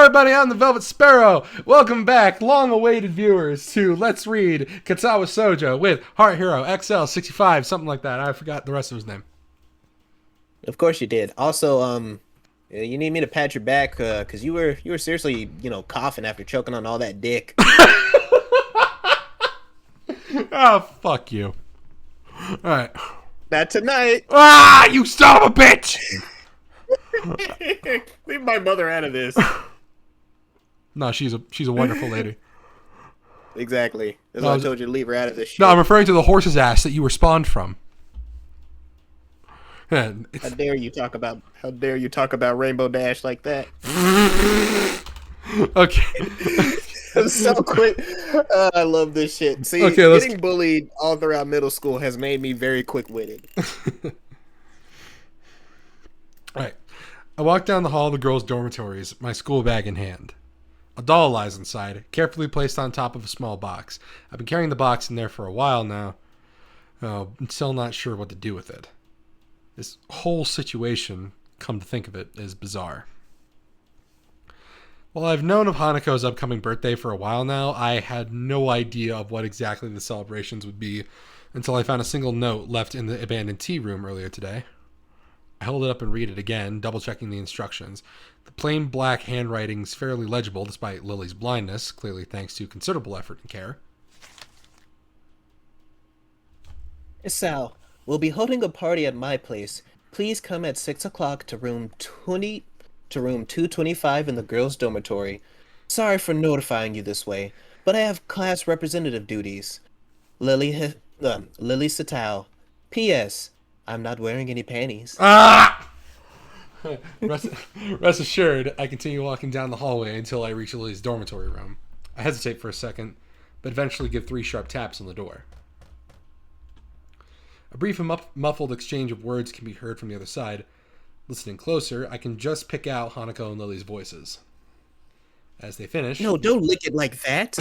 everybody, I'm the Velvet Sparrow. Welcome back, long-awaited viewers, to Let's Read Katawa Shoujo with Heart Hero XL65, something like that. I forgot the rest of his name. Of course you did. Also, you need me to pat your back, cause you were seriously, coughing after choking on all that dick. Oh, fuck you. Alright. Not tonight. Ah, you son of a bitch! Leave my mother out of this. No, she's a wonderful lady. Exactly. That's why I told you to leave her out of this shit. No, I'm referring to the horse's ass that you were spawned from. Yeah, How dare you talk about Rainbow Dash like that? Okay. So quick. I love this shit. See, Okay, getting bullied all throughout middle school has made me very quick-witted. Alright. I walk down the hall of the girls' dormitories, my school bag in hand. A doll lies inside, carefully placed on top of a small box. I've been carrying the box in there for a while now. I'm still not sure what to do with it. This whole situation, come to think of it, is bizarre. While I've known of Hanako's upcoming birthday for a while now, I had no idea of what exactly the celebrations would be until I found a single note left in the abandoned tea room earlier today. I held it up and read it again, double-checking the instructions. The plain black handwriting's fairly legible despite Lily's blindness, clearly thanks to considerable effort and care. Sal, we'll be holding a party at my place. Please come at 6 o'clock to room 225 in the girls' dormitory. Sorry for notifying you this way, but I have class representative duties. Lilly Satao. P.S. I'm not wearing any panties. Ah! Rest assured, I continue walking down the hallway until I reach Lily's dormitory room. I hesitate for a second, but eventually give 3 sharp taps on the door. A brief and muffled exchange of words can be heard from the other side. Listening closer, I can just pick out Hanako and Lily's voices. As they finish... No, don't lick it like that!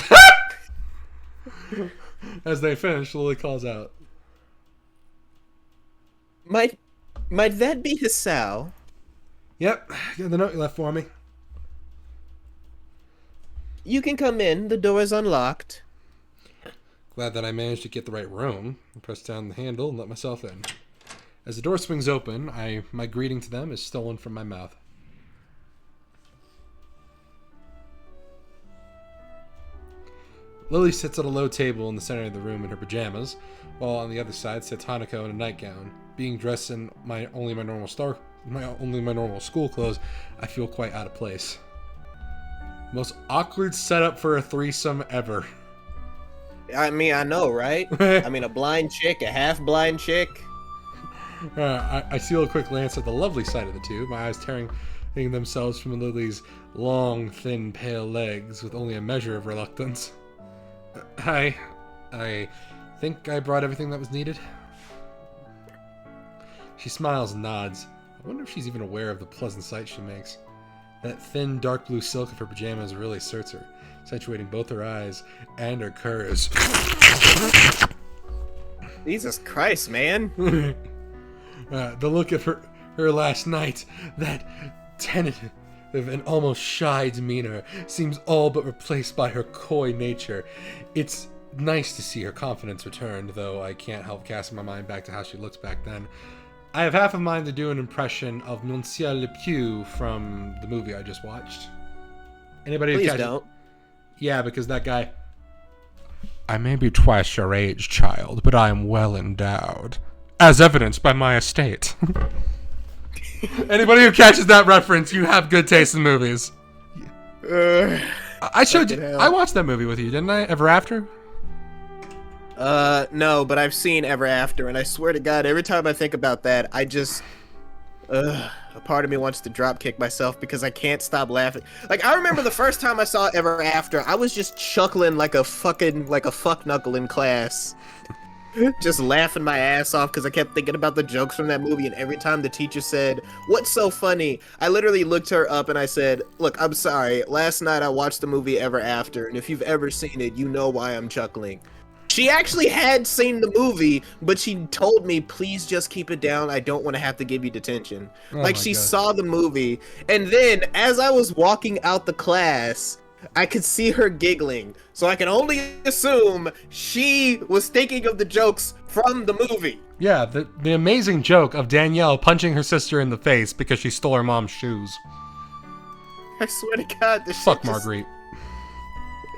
As they finish, Lily calls out. Might that be Hisao? Yep, got the note you left for me. You can come in, the door is unlocked. Glad that I managed to get the right room. I press down the handle and let myself in. As the door swings open, my greeting to them is stolen from my mouth. Lily sits at a low table in the center of the room in her pajamas, while on the other side sits Hanako in a nightgown. Being dressed in only my normal school clothes, I feel quite out of place. Most awkward setup for a threesome ever. I mean, I know, right? I mean, a blind chick, a half-blind chick. I steal a quick glance at the lovely side of the two, my eyes tearing themselves from Lily's long, thin, pale legs with only a measure of reluctance. I think I brought everything that was needed. She smiles and nods. I wonder if she's even aware of the pleasant sight she makes. That thin, dark blue silk of her pajamas really asserts her, accentuating both her eyes and her curves. Jesus Christ, man. The look of her last night, that tentative and almost shy demeanor, seems all but replaced by her coy nature. It's nice to see her confidence returned, though I can't help casting my mind back to how she looked back then. I have half a mind to do an impression of Monsieur Le Pew from the movie I just watched. Anybody who Please don't. Yeah, because that guy... I may be twice your age, child, but I am well endowed. As evidenced by my estate. Anybody who catches that reference, you have good taste in movies. I showed you... I watched that movie with you, didn't I? Ever After? No, but I've seen Ever After, and I swear to God, every time I think about that, I just... a part of me wants to dropkick myself because I can't stop laughing. Like, I remember the first time I saw Ever After, I was just chuckling like a fuck knuckle in class. Just laughing my ass off because I kept thinking about the jokes from that movie, and every time the teacher said, "What's so funny?" I literally looked her up and I said, "Look, I'm sorry. Last night I watched the movie Ever After, and if you've ever seen it, you know why I'm chuckling." She actually had seen the movie, but she told me, please just keep it down. I don't want to have to give you detention. Oh Like, my she God. saw the movie, and then as I was walking out the class, I could see her giggling. So I can only assume she was thinking of the jokes from the movie. Yeah, the amazing joke of Danielle punching her sister in the face because she stole her mom's shoes. I swear to God, this Fuck shit just... Marguerite.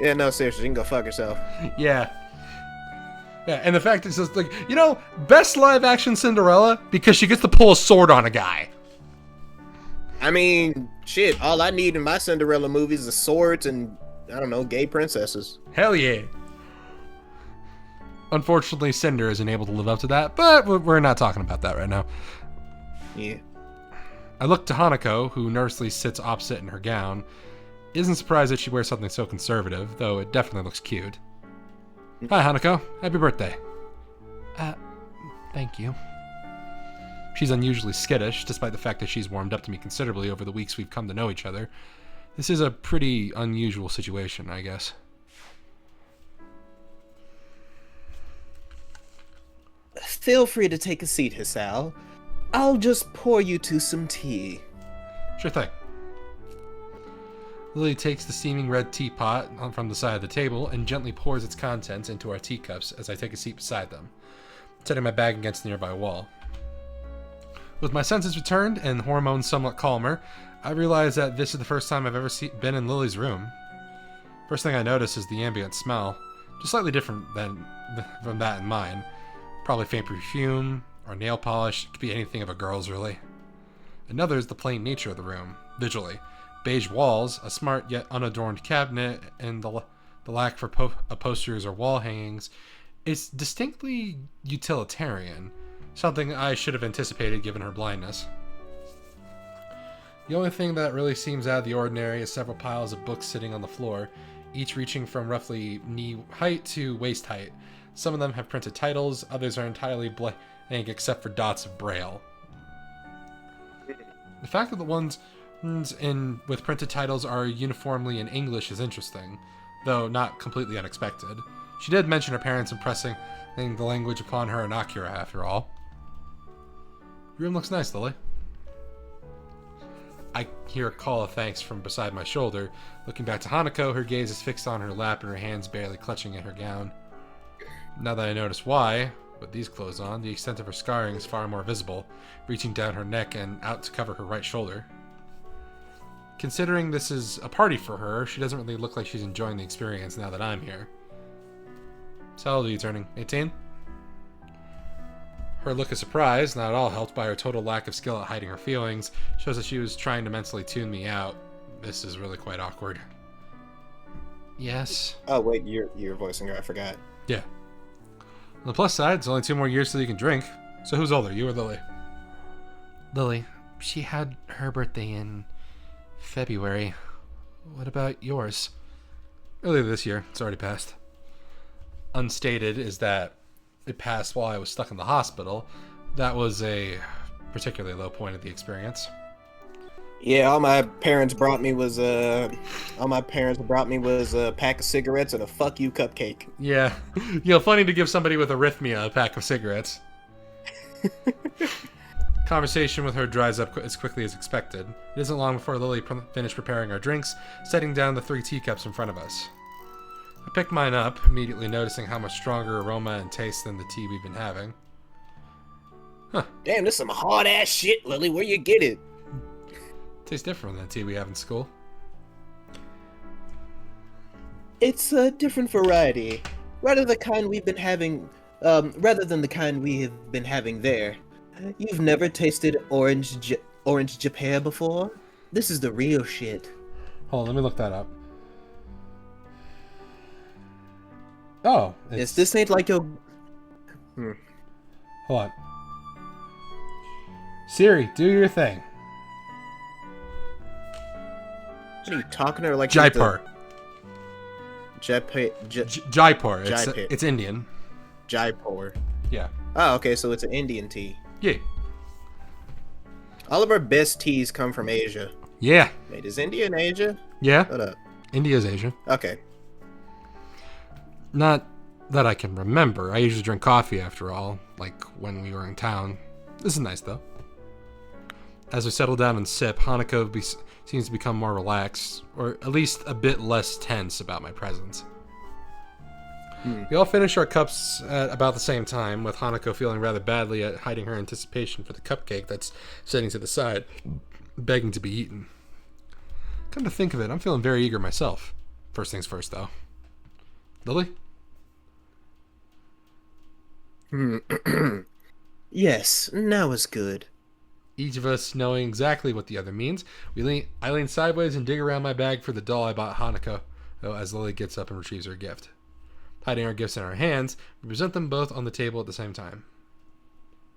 Yeah, no, seriously, she can go fuck herself. Yeah. Yeah, and the fact is just like, you know, best live action Cinderella because she gets to pull a sword on a guy. I mean, shit, all I need in my Cinderella movies is swords and, I don't know, gay princesses. Hell yeah. Unfortunately, Cinder isn't able to live up to that, but we're not talking about that right now. Yeah. I look to Hanako, who nervously sits opposite in her gown. Isn't surprised that she wears something so conservative, though it definitely looks cute. Hi, Hanako. Happy birthday. Thank you. She's unusually skittish, despite the fact that she's warmed up to me considerably over the weeks we've come to know each other. This is a pretty unusual situation, I guess. Feel free to take a seat, Hisao. I'll just pour you two some tea. Sure thing. Lilly takes the steaming red teapot from the side of the table and gently pours its contents into our teacups as I take a seat beside them, setting my bag against the nearby wall. With my senses returned and hormones somewhat calmer, I realize that this is the first time I've ever been in Lily's room. First thing I notice is the ambient smell, just slightly different from that in mine. Probably faint perfume or nail polish. It could be anything of a girl's, really. Another is the plain nature of the room, visually. Beige walls, a smart yet unadorned cabinet, and the lack for posters or wall hangings. It's distinctly utilitarian, something I should have anticipated given her blindness. The only thing that really seems out of the ordinary is several piles of books sitting on the floor, each reaching from roughly knee height to waist height. Some of them have printed titles, others are entirely blank except for dots of braille. The fact that the ones with printed titles are uniformly in English is interesting, though not completely unexpected. She did mention her parents impressing the language upon her and Akira, after all. Your room looks nice, Lily. I hear a call of thanks from beside my shoulder. Looking back to Hanako, her gaze is fixed on her lap and her hands barely clutching at her gown. Now that I notice why, with these clothes on, the extent of her scarring is far more visible, reaching down her neck and out to cover her right shoulder. Considering this is a party for her, she doesn't really look like she's enjoying the experience now that I'm here. So how old are you turning? 18? Her look of surprise, not at all helped by her total lack of skill at hiding her feelings, shows that she was trying to mentally tune me out. This is really quite awkward. Yes? Oh, wait, you're voicing her, I forgot. Yeah. On the plus side, it's only 2 more years till you can drink. So who's older, you or Lily? Lily. She had her birthday in February. What about yours? Earlier this year. It's already passed. Unstated is that it passed while I was stuck in the hospital. That was a particularly low point of the experience. Yeah, all my parents brought me was a pack of cigarettes and a fuck you cupcake. Yeah. Funny to give somebody with arrhythmia a pack of cigarettes. Conversation with her dries up as quickly as expected. It isn't long before Lily finished preparing our drinks, setting down the 3 teacups in front of us. I picked mine up, immediately noticing how much stronger aroma and taste than the tea we've been having. Huh. Damn, this is some hard ass shit, Lily. Where you get it? Tastes different than the tea we have in school. It's a different variety, rather than the kind we have been having there. You've never tasted orange Japan before? This is the real shit. Hold on, let me look that up. Oh, Yes, this ain't like your... Hold on. Siri, do your thing. What are you talking to her like? Jaipur. Jaipur. Jaipur. It's Indian. Jaipur. Yeah. Oh, okay, so it's an Indian tea. Yeah. All of our best teas come from Asia. Yeah. Wait, is India in Asia? Yeah. Hold up. India's Asia. Okay. Not that I can remember. I usually drink coffee after all, like when we were in town. This is nice, though. As we settle down and sip, Hanako seems to become more relaxed, or at least a bit less tense about my presence. We all finish our cups at about the same time, with Hanako feeling rather badly at hiding her anticipation for the cupcake that's sitting to the side, begging to be eaten. Come to think of it, I'm feeling very eager myself. First things first, though. Lily? Yes, now is good. Each of us knowing exactly what the other means, I lean sideways and dig around my bag for the doll I bought Hanako, as Lily gets up and retrieves her gift. Hiding our gifts in our hands, we present them both on the table at the same time.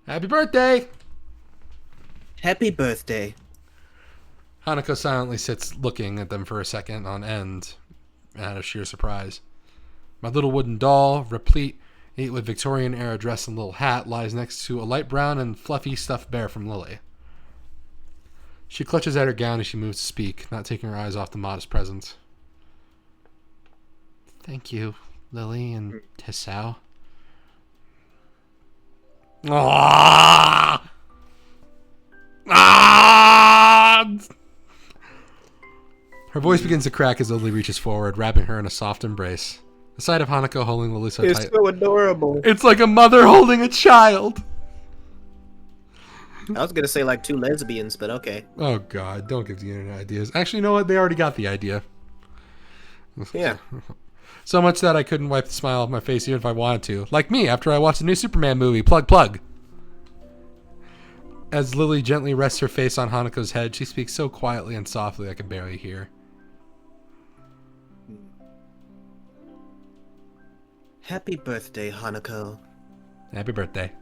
Happy birthday! Happy birthday. Hanako silently sits looking at them for a second on end, out of sheer surprise. My little wooden doll, replete with Victorian-era dress and little hat, lies next to a light brown and fluffy stuffed bear from Lily. She clutches at her gown as she moves to speak, not taking her eyes off the modest present. Thank you, Lily and Hisao. Ah! Ah! Her voice begins to crack as Lily reaches forward, wrapping her in a soft embrace. The sight of Hanako holding Lily so tight. It's so adorable. It's like a mother holding a child. I was gonna say like two lesbians, but okay. Oh God, don't give the internet ideas. Actually, you know what? They already got the idea. Yeah. So much that I couldn't wipe the smile off my face even if I wanted to. Like me after I watched the new Superman movie, Plug. As Lily gently rests her face on Hanako's head, she speaks so quietly and softly I can barely hear. Happy birthday, Hanako. Happy birthday.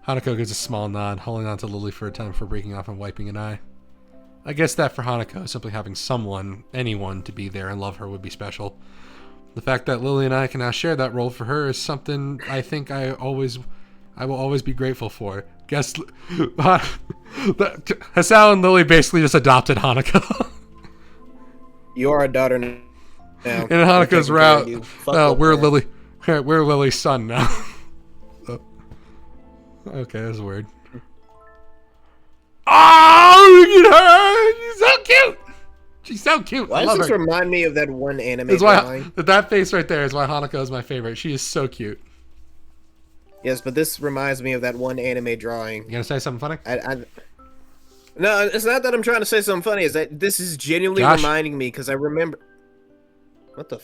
Hanako gives a small nod, holding on to Lily for a time before breaking off and wiping an eye. I guess that for Hanako, simply having anyone to be there and love her would be special. The fact that Lily and I can now share that role for her is something I think I will always be grateful for. Guess Hisao and Lily basically just adopted Hanako. You are a daughter now. In Hanako's route, we're Lily's son now. Okay, that's weird. Oh, look at her! She's so cute! She's so cute. Why does this remind me of that one anime drawing? That face right there is why Hanako is my favorite. She is so cute. Yes, but this reminds me of that one anime drawing. You gonna say something funny? No, it's not that I'm trying to say something funny. It's that this is genuinely reminding me because I remember... What the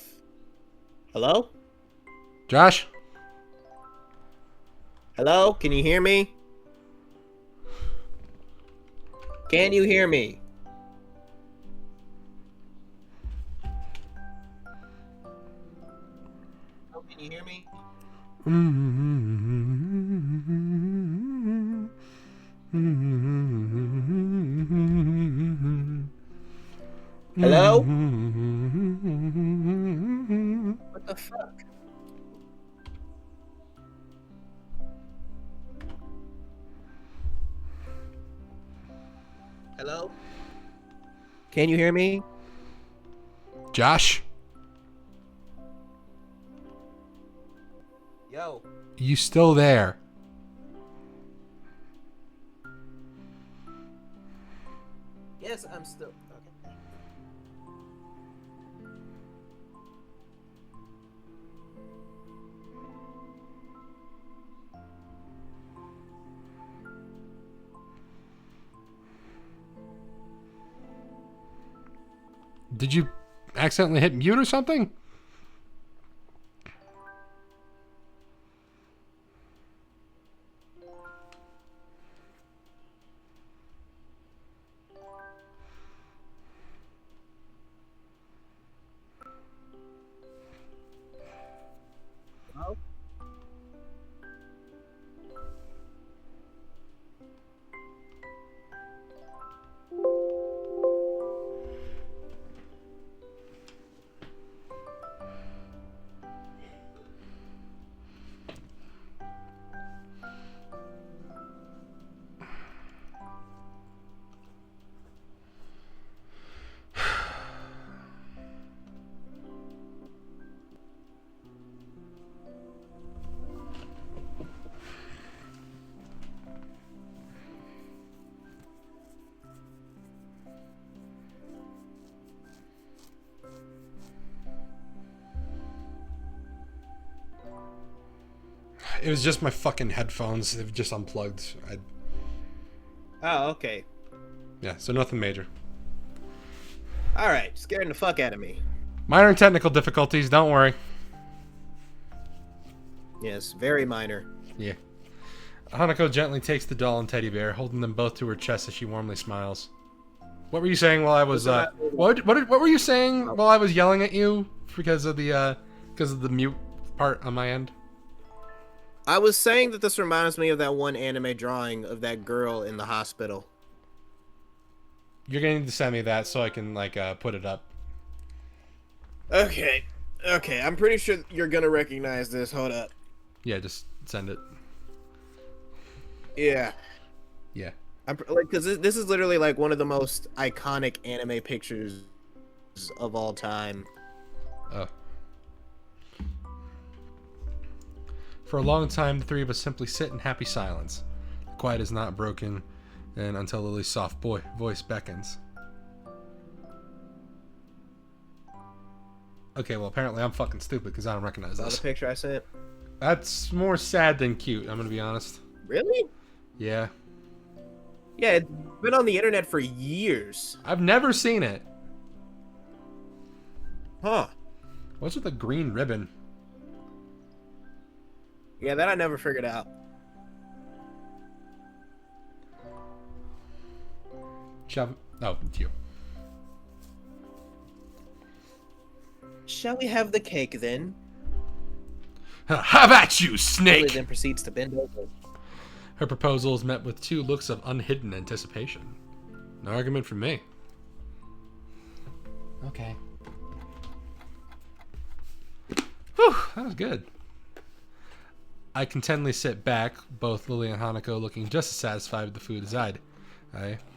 Hello? Josh? Hello? Can you hear me? Can you hear me? Oh, can you hear me? Hello? What the fuck? Hello? Can you hear me? Josh? Yo. You still there? Yes, I'm still... Okay. Did you accidentally hit mute or something? Hello? It was just my fucking headphones. They've just unplugged. Oh, okay. Yeah, so nothing major. Alright, scaring the fuck out of me. Minor technical difficulties, don't worry. Yes, very minor. Yeah. Hanako gently takes the doll and teddy bear, holding them both to her chest as she warmly smiles. What were you saying while I was what were you saying while I was yelling at you because of the mute part on my end? I was saying that this reminds me of that one anime drawing of that girl in the hospital. You're going to send me that so I can put it up. Okay. Okay, I'm pretty sure you're gonna recognize this. Hold up. Yeah, just send it. Yeah. Yeah. I'm like, because this is literally like one of the most iconic anime pictures of all time. Oh. For a long time, the three of us simply sit in happy silence. The quiet is not broken, and until Lily's soft voice beckons. Okay, well, apparently I'm fucking stupid because I don't recognize Saw this. the picture I sent? That's more sad than cute, I'm gonna be honest. Really? Yeah. Yeah, it's been on the internet for years. I've never seen it. Huh. What's with the green ribbon? Yeah, that I never figured out. Oh, it's you. Shall we have the cake then? How about you, Lily snake? then proceeds to bend over. Her proposal is met with two looks of unhidden anticipation. No argument from me. Okay. Whew, that was good. I contentedly sit back, both Lily and Hanako looking just as satisfied with the food as I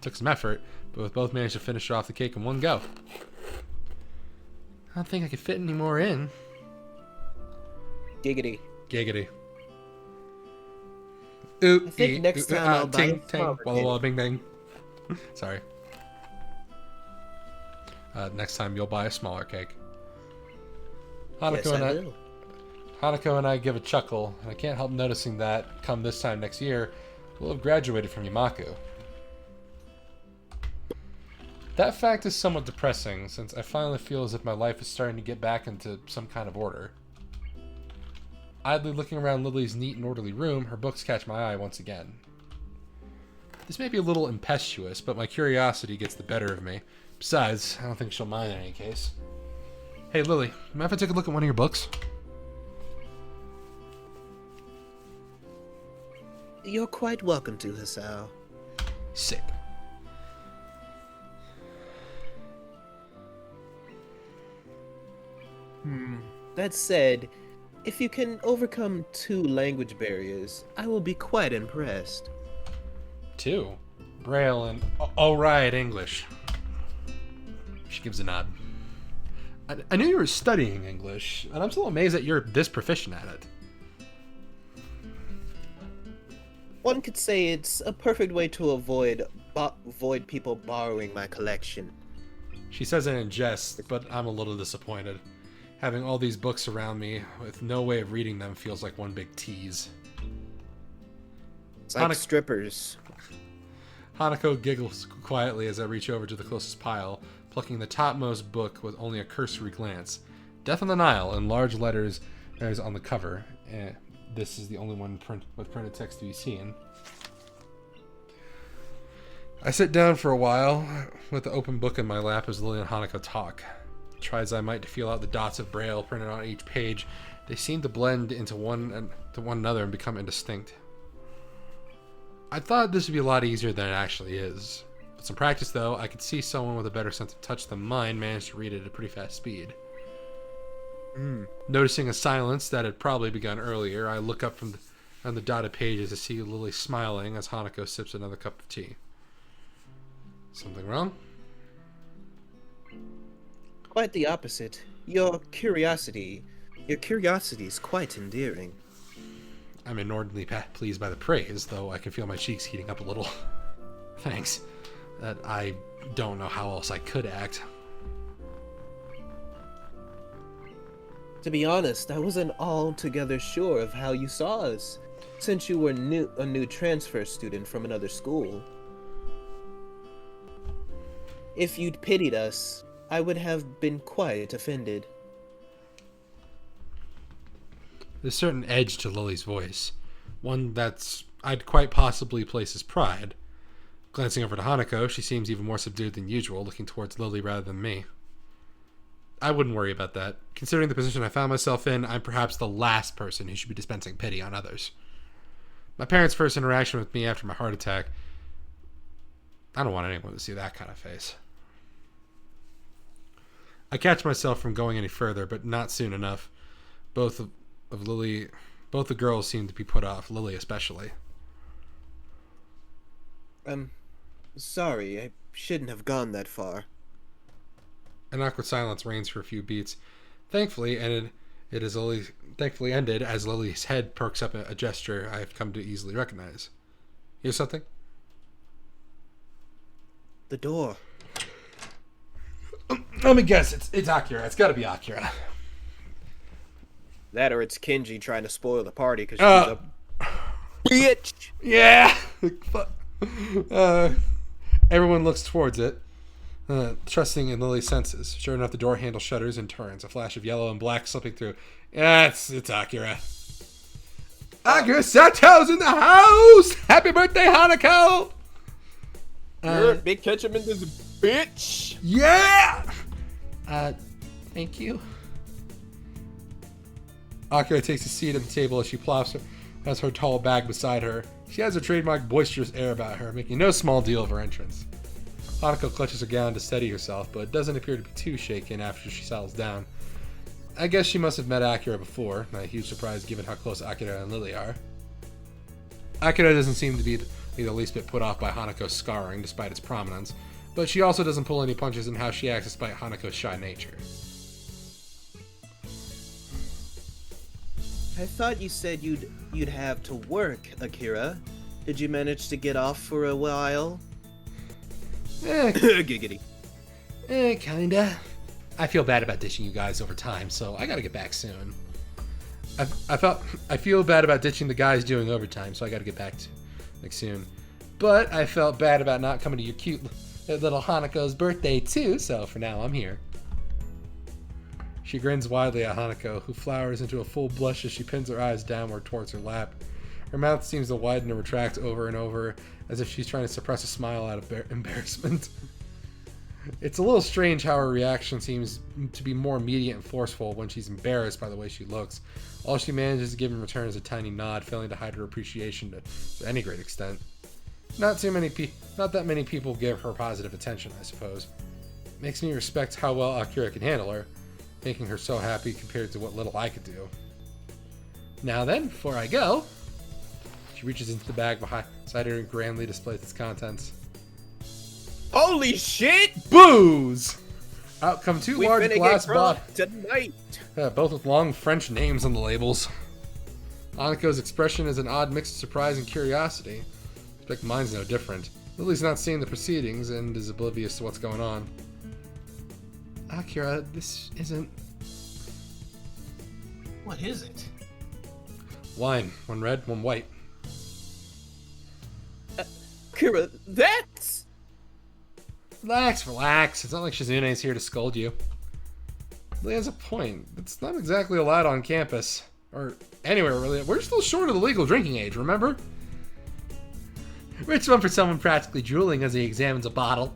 took some effort, but we both managed to finish off the cake in one go. I don't think I could fit any more in. Giggity. Giggity. Ooh, I think next time I'll buy ting, a ting, flower walla cake. walla, bing bang. Sorry. Next time you'll buy a smaller cake. Yes, I will. Hanako and I give a chuckle, and I can't help noticing that, come this time next year, we'll have graduated from Yuuko. That fact is somewhat depressing, since I finally feel as if my life is starting to get back into some kind of order. Idly looking around Lily's neat and orderly room, her books catch my eye once again. This may be a little impetuous, but my curiosity gets the better of me. Besides, I don't think she'll mind in any case. Hey Lily, mind if I take a look at one of your books? You're quite welcome to, Hisao. Sick. That said, if you can overcome 2 language barriers, I will be quite impressed. 2. Braille and... Oh, right, English. She gives a nod. I knew you were studying English, and I'm still amazed that you're this proficient at it. One could say it's a perfect way to avoid people borrowing my collection. She says it in jest, but I'm a little disappointed. Having all these books around me, with no way of reading them, feels like one big tease. It's like strippers. Hanako giggles quietly as I reach over to the closest pile, plucking the topmost book with only a cursory glance. Death on the Nile, in large letters, is on the cover. This is the only one with printed text to be seen. I sit down for a while, with the open book in my lap as Lily and Hanako talk. Try as I might to feel out the dots of braille printed on each page, they seem to blend into one another and become indistinct. I thought this would be a lot easier than it actually is. With some practice, though, I could see someone with a better sense of touch than mine managed to read it at a pretty fast speed. Noticing a silence that had probably begun earlier, I look up on the dotted pages to see Lily smiling as Hanako sips another cup of tea. Something wrong? Quite the opposite. Your curiosity is quite endearing. I'm inordinately pleased by the praise, though I can feel my cheeks heating up a little. Thanks. That I don't know how else I could act. To be honest, I wasn't altogether sure of how you saw us, since you were a new transfer student from another school. If you'd pitied us, I would have been quite offended. There's a certain edge to Lily's voice, one that's I'd quite possibly place as pride. Glancing over to Hanako, she seems even more subdued than usual, looking towards Lily rather than me. I wouldn't worry about that. Considering the position I found myself in, I'm perhaps the last person who should be dispensing pity on others. My parents' first interaction with me after my heart attack, I don't want anyone to see that kind of face. I catch myself from going any further, but not soon enough. Both the girls seem to be put off, Lily especially. Sorry, I shouldn't have gone that far. An awkward silence reigns for a few beats. Thankfully ended as Lily's head perks up a gesture I have come to easily recognize. Hear something? The door. Let me guess, it's Akira. It's gotta be Akira. That or it's Kenji trying to spoil the party because she's a bitch. Yeah! Everyone looks towards it, trusting in Lily's senses. Sure enough, the door handle shudders and turns, a flash of yellow and black slipping through. Yeah, it's Akira. Akira Sato's in the house! Happy birthday, Hanako! Big ketchup in this bitch! Yeah! Thank you. Akira takes a seat at the table as she has her tall bag beside her. She has a trademark boisterous air about her, making no small deal of her entrance. Hanako clutches her gown to steady herself, but doesn't appear to be too shaken after she settles down. I guess she must have met Akira before, not a huge surprise given how close Akira and Lily are. Akira doesn't seem to be the least bit put off by Hanako's scarring, despite its prominence, but she also doesn't pull any punches in how she acts despite Hanako's shy nature. I thought you said you'd have to work, Akira. Did you manage to get off for a while? Giggity. Kinda. I feel bad about ditching you guys over time, so I gotta get back soon. I feel bad about ditching the guys doing overtime, so I gotta get back to soon. But I felt bad about not coming to your cute little Hanako's birthday too, so for now I'm here. She grins widely at Hanako, who flowers into a full blush as she pins her eyes downward towards her lap. Her mouth seems to widen and retract over and over, as if she's trying to suppress a smile out of embarrassment. It's a little strange how her reaction seems to be more immediate and forceful when she's embarrassed by the way she looks. All she manages to give in return is a tiny nod, failing to hide her appreciation to any great extent. Not that many people give her positive attention, I suppose. Makes me respect how well Akira can handle her, making her so happy compared to what little I could do. Now then, before I go... She reaches into the bag beside her and grandly displays its contents. Holy shit! Booze! Out come two large glass bottles. Tonight! Both with long French names on the labels. Hanako's expression is an odd mix of surprise and curiosity. I expect mine's no different. Lily's not seeing the proceedings and is oblivious to what's going on. Akira, this isn't... What is it? Wine. One red, one white. Akira, that's... Relax. It's not like Shizune's here to scold you. Lily has a point. It's not exactly allowed on campus. Or anywhere, really. We're still short of the legal drinking age, remember? Rich one for someone practically drooling as he examines a bottle.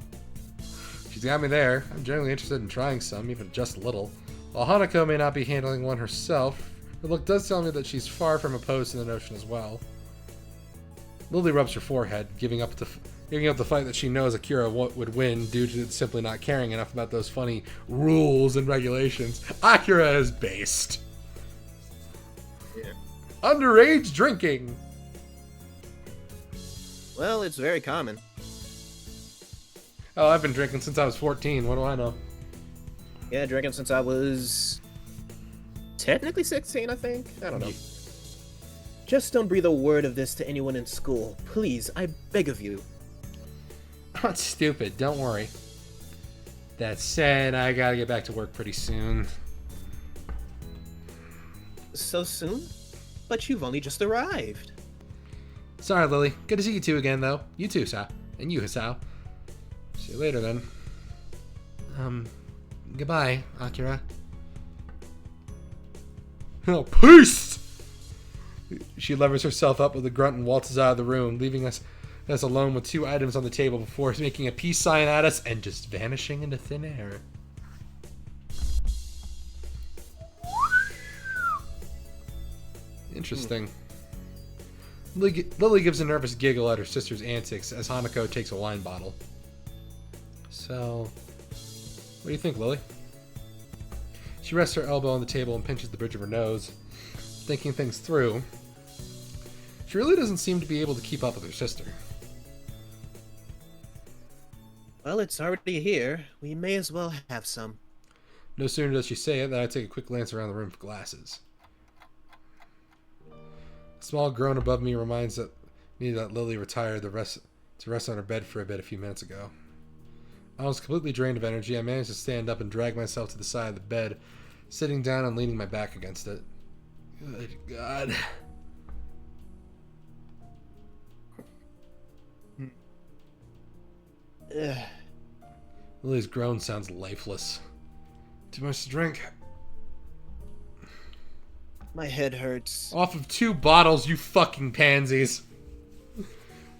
She's got me there. I'm generally interested in trying some, even just a little. While Hanako may not be handling one herself, her look does tell me that she's far from opposed to the notion as well. Lily rubs her forehead, giving up the fight that she knows Akira would win due to simply not caring enough about those funny rules and regulations. Akira is based. Yeah. Underage drinking. Well, it's very common. Oh, I've been drinking since I was 14. What do I know? Yeah, drinking since I was technically 16, I think. I don't know. Just don't breathe a word of this to anyone in school. Please, I beg of you. I'm not stupid. Don't worry. That said, I gotta get back to work pretty soon. So soon? But you've only just arrived. Sorry, Lilly. Good to see you two again, though. You too, Sa. And you, Hisao. See you later, then. Goodbye, Akira. Oh, peace! She levers herself up with a grunt and waltzes out of the room, leaving us alone with 2 items on the table before making a peace sign at us and just vanishing into thin air. Interesting. Lilly gives a nervous giggle at her sister's antics as Hanako takes a wine bottle. So, what do you think, Lilly? She rests her elbow on the table and pinches the bridge of her nose, thinking things through. She really doesn't seem to be able to keep up with her sister. Well, it's already here. We may as well have some. No sooner does she say it than I take a quick glance around the room for glasses. A small groan above me reminds me that Lilly retired to rest on her bed for a bit a few minutes ago. I was completely drained of energy. I managed to stand up and drag myself to the side of the bed, sitting down and leaning my back against it. Good God. Lily's groan sounds lifeless. Too much to drink. My head hurts. Off of 2 bottles, you fucking pansies.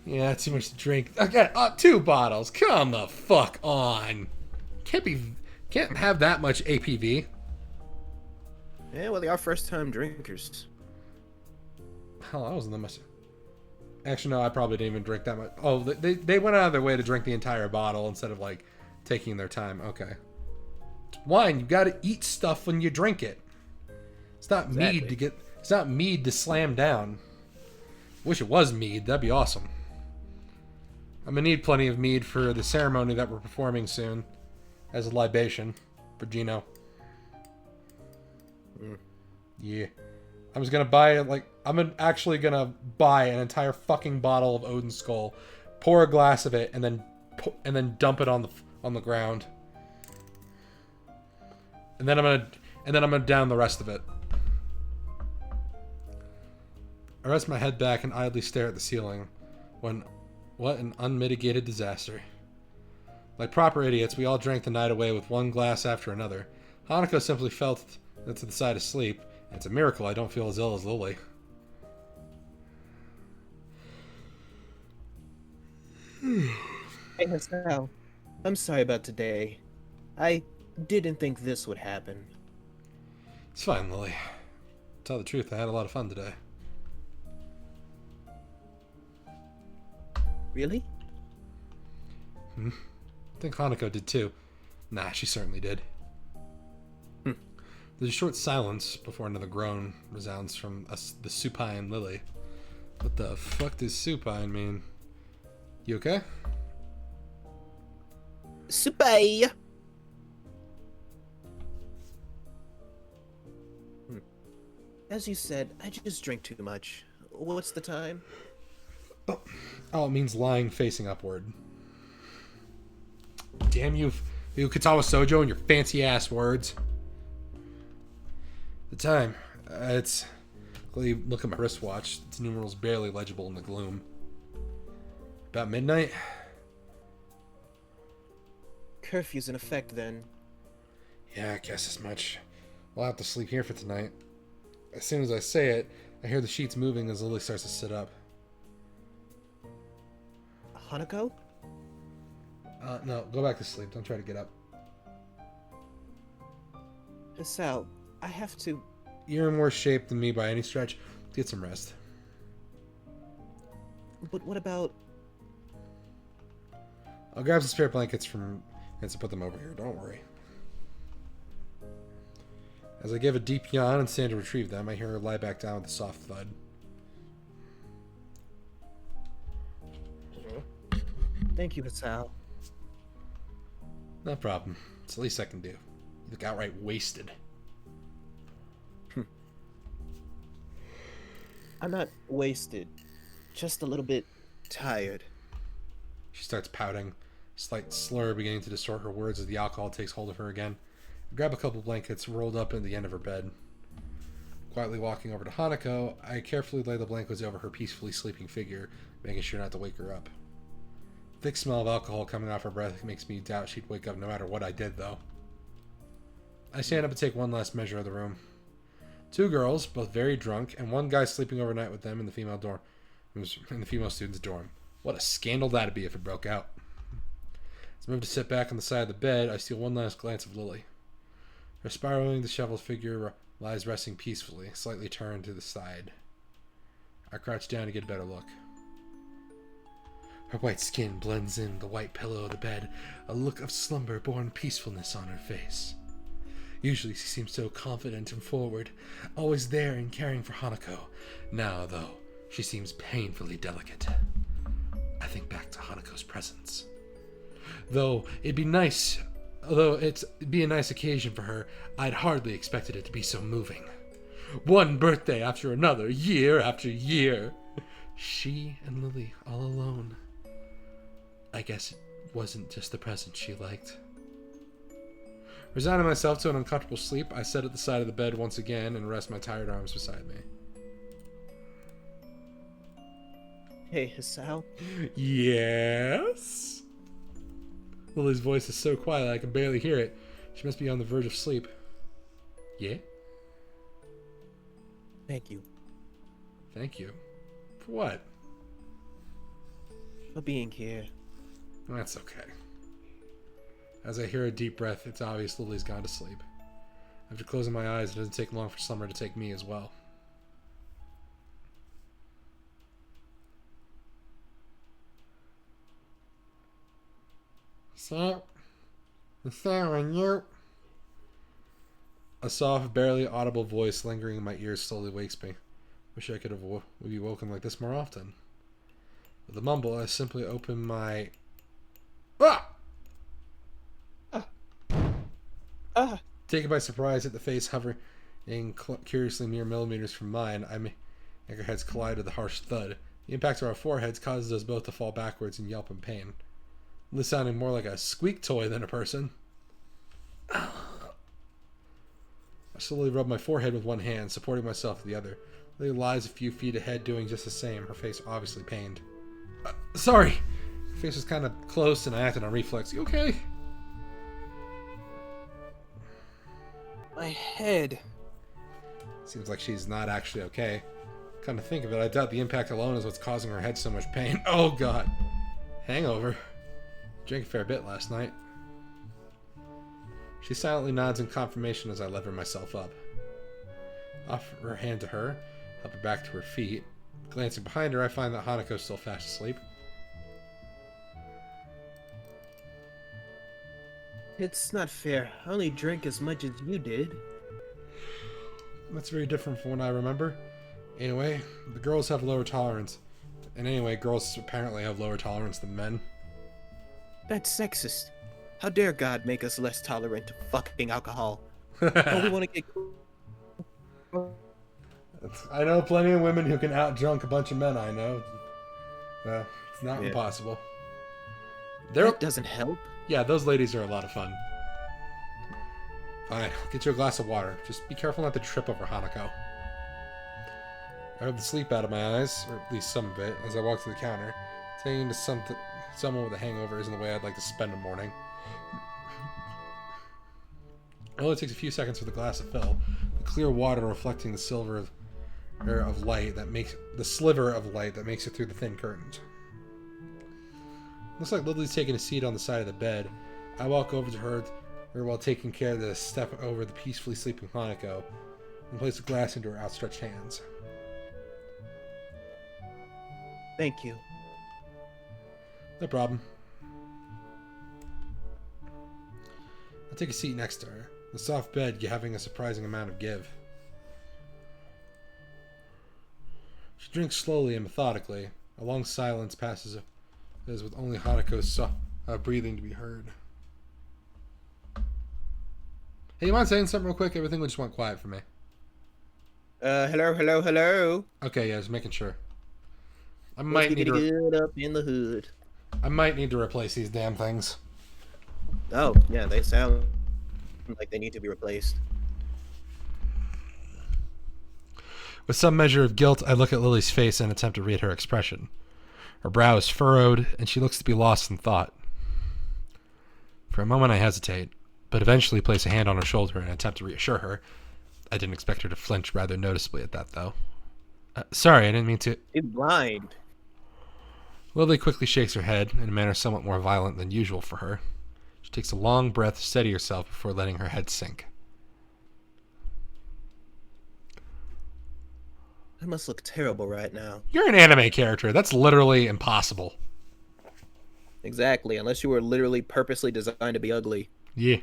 Yeah, too much to drink. Okay, 2 bottles. Come the fuck on. Can't have that much APV. Yeah, well, they are first-time drinkers. Hell, I wasn't that much. Actually, no, I probably didn't even drink that much. Oh, they went out of their way to drink the entire bottle instead of, like, taking their time. Okay. It's wine, you gotta eat stuff when you drink it. It's not mead to get... It's not mead to slam down. Wish it was mead. That'd be awesome. I'm gonna need plenty of mead for the ceremony that we're performing soon. As a libation. For Gino. Yeah. I was gonna buy, like... I'm actually gonna buy an entire fucking bottle of Odin's Skull. Pour a glass of it, and then dump it on the ground. And then I'm gonna down the rest of it. I rest my head back and idly stare at the ceiling. What an unmitigated disaster. Like proper idiots, we all drank the night away with 1 glass after another. Hanako simply fell to the side asleep, and it's a miracle I don't feel as ill as Lilly. Hey, Hisao. I'm sorry about today. I didn't think this would happen. It's fine, Lilly. To tell the truth, I had a lot of fun today. Really? I think Hanako did too. Nah, she certainly did. There's a short silence before another groan resounds from the supine Lilly. What the fuck does supine mean? You okay? Supay! As you said, I just drink too much. What's the time? Oh, it means lying facing upward. Damn you Katawa Shoujo and your fancy ass words. The time. It's... Look at my wristwatch. Its numerals barely legible in the gloom. About midnight? Curfew's in effect then. Yeah, I guess as much. We'll have to sleep here for tonight. As soon as I say it, I hear the sheets moving as Lilly starts to sit up. Hanako? No, go back to sleep. Don't try to get up. Hisao, I have to... You're in worse shape than me by any stretch. Get some rest. But what about... I'll grab some spare blankets from... and put them over here. Don't worry. As I give a deep yawn and stand to retrieve them, I hear her lie back down with a soft thud. Thank you, Hisao. No problem. It's the least I can do. You look outright wasted. I'm not wasted. Just a little bit tired. She starts pouting, a slight slur beginning to distort her words as the alcohol takes hold of her again. I grab a couple blankets rolled up at the end of her bed. Quietly walking over to Hanako, I carefully lay the blankets over her peacefully sleeping figure, making sure not to wake her up. The thick smell of alcohol coming off her breath makes me doubt she'd wake up no matter what I did, though. I stand up and take one last measure of the room. 2 girls, both very drunk, and 1 guy sleeping overnight with them in the female student's dorm. What a scandal that'd be if it broke out. As I move to sit back on the side of the bed, I steal one last glance of Lilly. Her spiraling, disheveled figure lies resting peacefully, slightly turned to the side. I crouch down to get a better look. Her white skin blends in the white pillow of the bed, a look of slumber-born peacefulness on her face. Usually she seems so confident and forward, always there and caring for Hanako. Now, though, she seems painfully delicate. I think back to Hanako's presence. Though it'd be a nice occasion for her, I'd hardly expected it to be so moving. One birthday after another, year after year. She and Lilly all alone. I guess it wasn't just the present she liked. Resigning myself to an uncomfortable sleep, I sit at the side of the bed once again and rest my tired arms beside me. Hey, Hisao? Yes? Lily's voice is so quiet I can barely hear it. She must be on the verge of sleep. Yeah? Thank you. Thank you. For what? For being here. That's okay. As I hear a deep breath, it's obvious Lily's gone to sleep. After closing my eyes, it doesn't take long for slumber to take me as well. So, and you. A soft, barely audible voice lingering in my ears slowly wakes me. Wish I could have be woken like this more often. With a mumble, I simply open my... Ah! Taken by surprise at the face hovering curiously mere millimeters from mine, I make our heads collide with a harsh thud. The impact of our foreheads causes us both to fall backwards and yelp in pain. This sounding more like a squeak toy than a person. I slowly rub my forehead with one hand, supporting myself with the other. Lily lies a few feet ahead, doing just the same, her face obviously pained. Sorry! Her face was kind of close and I acted on reflex. You okay? My head. Seems like she's not actually okay. Come to think of it, I doubt the impact alone is what's causing her head so much pain. Oh god. Hangover. Drank a fair bit last night. She silently nods in confirmation as I lever myself up. Offer her hand to her, help her back to her feet. Glancing behind her, I find that Hanako's still fast asleep. It's not fair. I only drank as much as you did. That's very different from what I remember. Anyway, the girls have lower tolerance. And anyway, girls apparently have lower tolerance than men. That's sexist. How dare God make us less tolerant to fucking alcohol? Don't we want to get... I know plenty of women who can out-drunk a bunch of men, I know. It's not impossible. That doesn't help. Yeah, those ladies are a lot of fun. Fine, I'll get you a glass of water. Just be careful not to trip over Hanako. I rub the sleep out of my eyes, or at least some of it, as I walk to the counter. Taking to someone with a hangover isn't the way I'd like to spend a morning. It only takes a few seconds for the glass to fill. The clear water reflecting the sliver of light that makes it through the thin curtains. Looks like Lily's taking a seat on the side of the bed. I walk over to her while taking care to step over the peacefully sleeping Hanako and place a glass into her outstretched hands. Thank you. No problem. I take a seat next to her. The soft bed having a surprising amount of give. She drinks slowly and methodically. A long silence passes as with only Hanako's breathing to be heard. Hey, you mind saying something real quick? Everything just went quiet for me. Hello. Okay, yeah, just making sure. I might need to get up in the hood. I might need to replace these damn things. Oh, yeah, they sound like they need to be replaced. With some measure of guilt, I look at Lily's face and attempt to read her expression. Her brow is furrowed, and she looks to be lost in thought. For a moment, I hesitate, but eventually place a hand on her shoulder and attempt to reassure her. I didn't expect her to flinch rather noticeably at that, though. Sorry, I didn't mean to... He's blind. Lily quickly shakes her head in a manner somewhat more violent than usual for her. She takes a long breath to steady herself before letting her head sink. I must look terrible right now. You're an anime character. That's literally impossible. Exactly, unless you were literally purposely designed to be ugly. Yeah.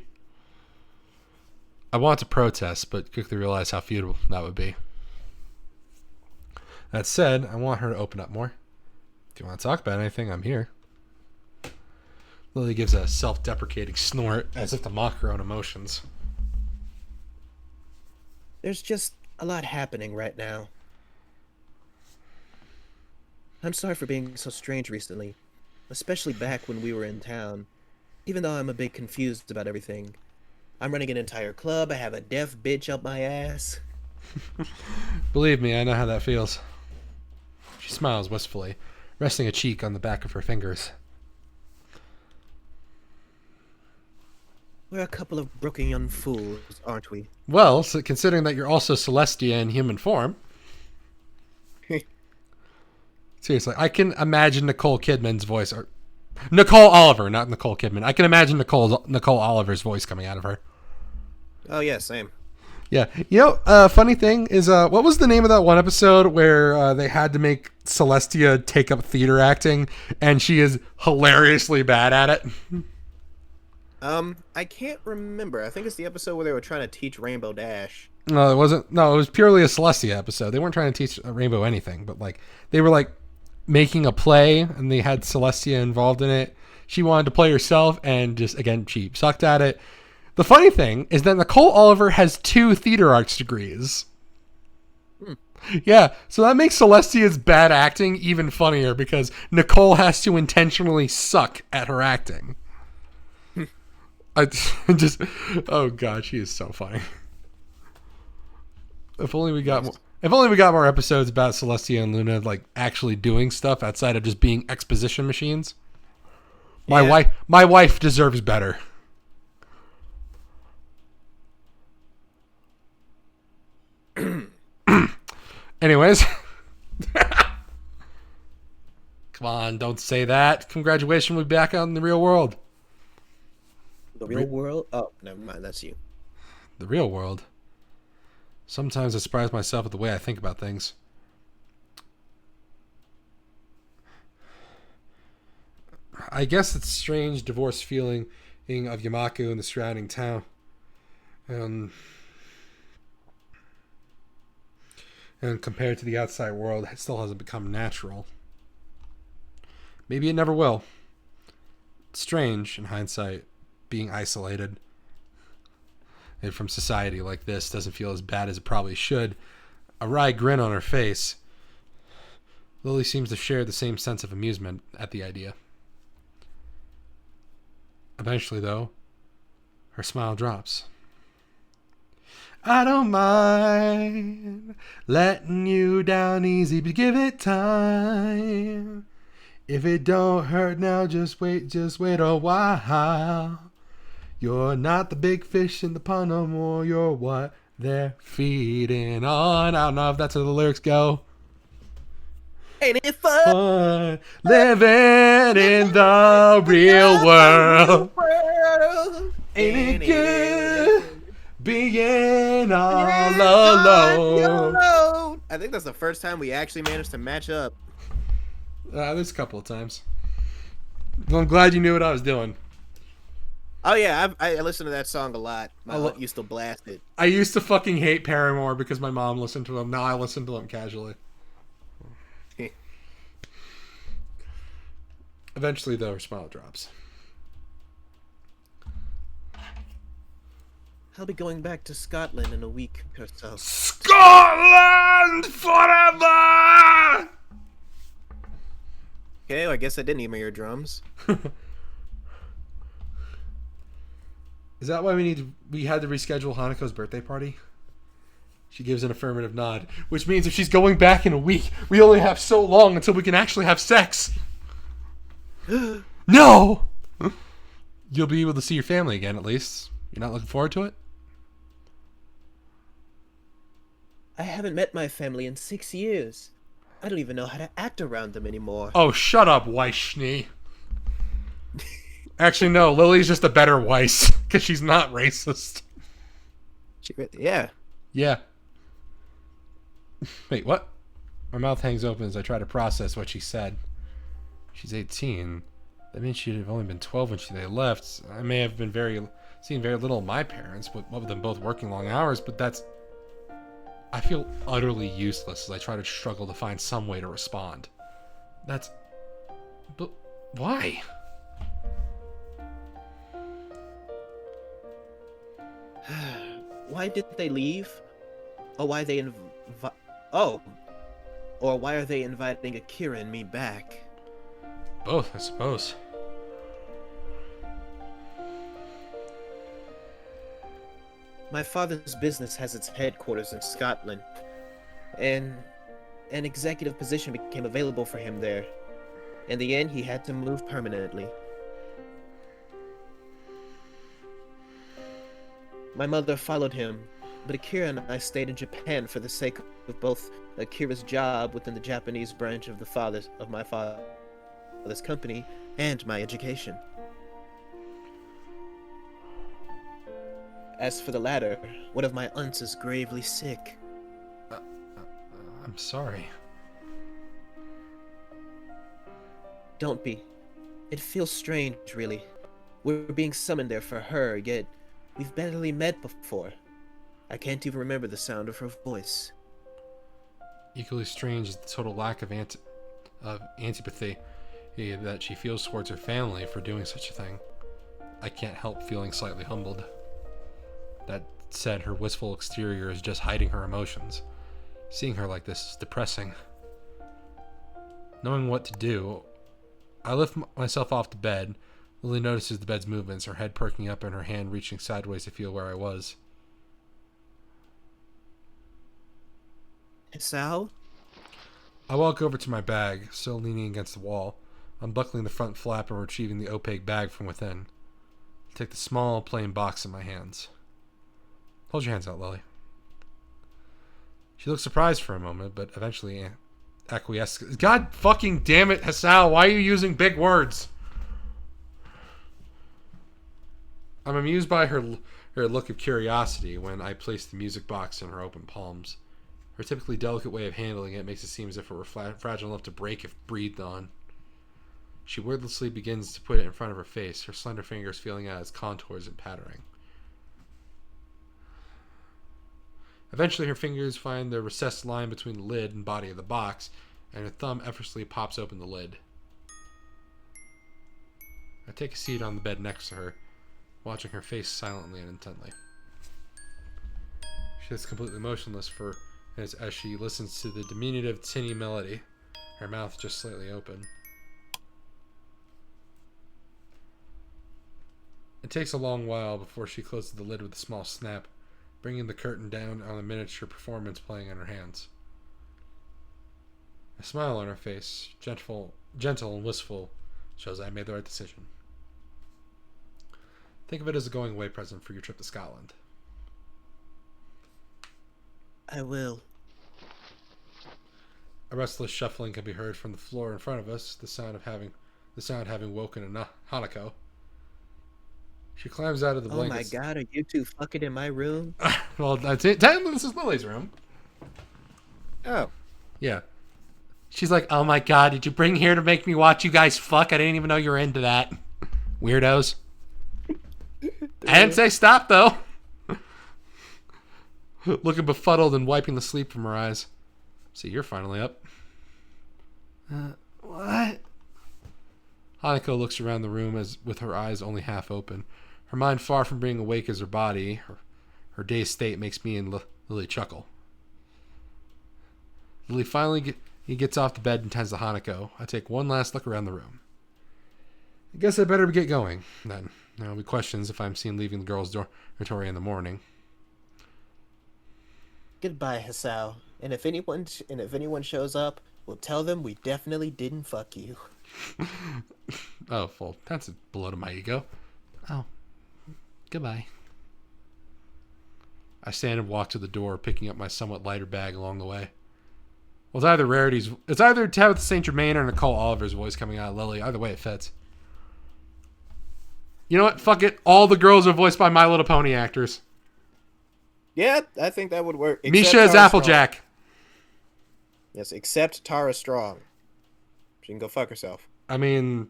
I want to protest, but quickly realize how futile that would be. That said, I want her to open up more. If you want to talk about anything, I'm here. Lily gives a self-deprecating snort as if to mock her own emotions. There's just a lot happening right now. I'm sorry for being so strange recently, especially back when we were in town. Even though I'm a bit confused about everything. I'm running an entire club, I have a deaf bitch up my ass. Believe me, I know how that feels. She smiles wistfully, resting a cheek on the back of her fingers. We're a couple of broken young fools, aren't we? Well, so considering that you're also Celestia in human form... Seriously, I can imagine Nicole Kidman's voice, or Nicole Oliver, not Nicole Kidman. I can imagine Nicole Oliver's voice coming out of her. Oh yeah, same. Yeah, you know, funny thing is, what was the name of that one episode where they had to make Celestia take up theater acting, and she is hilariously bad at it? I can't remember. I think it's the episode where they were trying to teach Rainbow Dash. No, it wasn't. No, it was purely a Celestia episode. They weren't trying to teach Rainbow anything, but like they were like making a play and they had Celestia involved in it. She wanted to play herself and just, again, she sucked at it. The funny thing is that Nicole Oliver has 2 theater arts degrees. Yeah, so that makes Celestia's bad acting even funnier because Nicole has to intentionally suck at her acting. I just, oh god, she is so funny. If only we got more episodes about Celestia and Luna like actually doing stuff outside of just being exposition machines. My wife deserves better. Anyways. Come on, don't say that. Congratulations, we'll be back out in the real world. The real world? Oh, never mind, that's you. The real world. Sometimes I surprise myself at the way I think about things. I guess it's strange divorce feeling of Yamaku and the surrounding town. And compared to the outside world, it still hasn't become natural. Maybe it never will. It's strange, in hindsight, being isolated. And from society like this doesn't feel as bad as it probably should. A wry grin on her face. Lily seems to share the same sense of amusement at the idea. Eventually, though, her smile drops. I don't mind letting you down easy, but give it time. If it don't hurt now, just wait a while. You're not the big fish in the pond no more, you're what they're feeding on. I don't know if that's how the lyrics go. Ain't it fun? Living in the real world. Ain't it good being all alone? I think that's the first time we actually managed to match up. There's a couple of times. Well, I'm glad you knew what I was doing. Oh yeah, I listened to that song a lot. My aunt used to blast it. I used to fucking hate Paramore because my mom listened to them. Now I listen to them casually. Eventually, though, her smile drops. I'll be going back to Scotland in a week or so. Scotland forever! Okay, well, I guess I didn't need my eardrums. Is that why we had to reschedule Hanako's birthday party? She gives an affirmative nod, which means if she's going back in a week, we only have so long until we can actually have sex. No! You'll be able to see your family again, at least. You're not looking forward to it? I haven't met my family in 6 years. I don't even know how to act around them anymore. Oh, shut up, Weishney. Actually, no, Lily's just a better Weiss, because she's not racist. Yeah. Yeah. Wait, what? My mouth hangs open as I try to process what she said. She's 18. That means she'd have only been 12 when they left. I may have been seen very little of my parents, what with them both working long hours, but that's... I feel utterly useless as I try to struggle to find some way to respond. But why? Why did they leave? Or why they or why are they inviting Akira and me back? Both, I suppose. My father's business has its headquarters in Scotland, and an executive position became available for him there. In the end, he had to move permanently. My mother followed him, but Akira and I stayed in Japan for the sake of both Akira's job within the Japanese branch of my father's company and my education. As for the latter, one of my aunts is gravely sick. I'm sorry. Don't be. It feels strange, really. We're being summoned there for her, yet we've barely met before. I can't even remember the sound of her voice. Equally strange is the total lack of antipathy that she feels towards her family for doing such a thing. I can't help feeling slightly humbled. That said, her wistful exterior is just hiding her emotions. Seeing her like this is depressing. Knowing what to do, I lift myself off the bed. Lily notices the bed's movements, her head perking up and her hand reaching sideways to feel where I was. Hisao? I walk over to my bag, still leaning against the wall, unbuckling the front flap and retrieving the opaque bag from within. I take the small, plain box in my hands. Hold your hands out, Lily. She looks surprised for a moment, but eventually acquiesces. God fucking damn it, Hisao, why are you using big words? I'm amused by her look of curiosity when I place the music box in her open palms. Her typically delicate way of handling it makes it seem as if it were fragile enough to break if breathed on. She wordlessly begins to put it in front of her face, her slender fingers feeling out its contours and patterning. Eventually, her fingers find the recessed line between the lid and body of the box, and her thumb effortlessly pops open the lid. I take a seat on the bed next to her, watching her face silently and intently. She sits completely motionless as she listens to the diminutive, tinny melody, her mouth just slightly open. It takes a long while before she closes the lid with a small snap, bringing the curtain down on the miniature performance playing in her hands. A smile on her face, gentle and wistful, shows I made the right decision. Think of it as a going-away present for your trip to Scotland. I will. A restless shuffling can be heard from the floor in front of us, the sound having woken Hanako. She climbs out of the blankets. Oh my god, are you two fucking in my room? Well, that's it. Technically, this is Lily's room. Oh. Yeah. She's like, oh my god, did you bring here to make me watch you guys fuck? I didn't even know you were into that. Weirdos. I didn't say stop, though. Looking befuddled and wiping the sleep from her eyes. See, you're finally up. What? Hanako looks around the room with her eyes only half open. Her mind far from being awake as her body. Her dazed state makes me and Lily chuckle. Lily finally gets off the bed and tends to Hanako. I take one last look around the room. I guess I better get going, then. There'll be questions if I'm seen leaving the girls' dormitory in the morning. Goodbye, Hisao. And if anyone shows up, we'll tell them we definitely didn't fuck you. Oh, well, that's a blow to my ego. Oh, goodbye. I stand and walk to the door, picking up my somewhat lighter bag along the way. Well, it's either Rarity's... It's either Tabitha St. Germain or Nicole Oliver's voice coming out of Lilly. Either way, it fits. You know what? Fuck it. All the girls are voiced by My Little Pony actors. Yeah, I think that would work. Misha is Applejack. Yes, except Tara Strong. She can go fuck herself. I mean,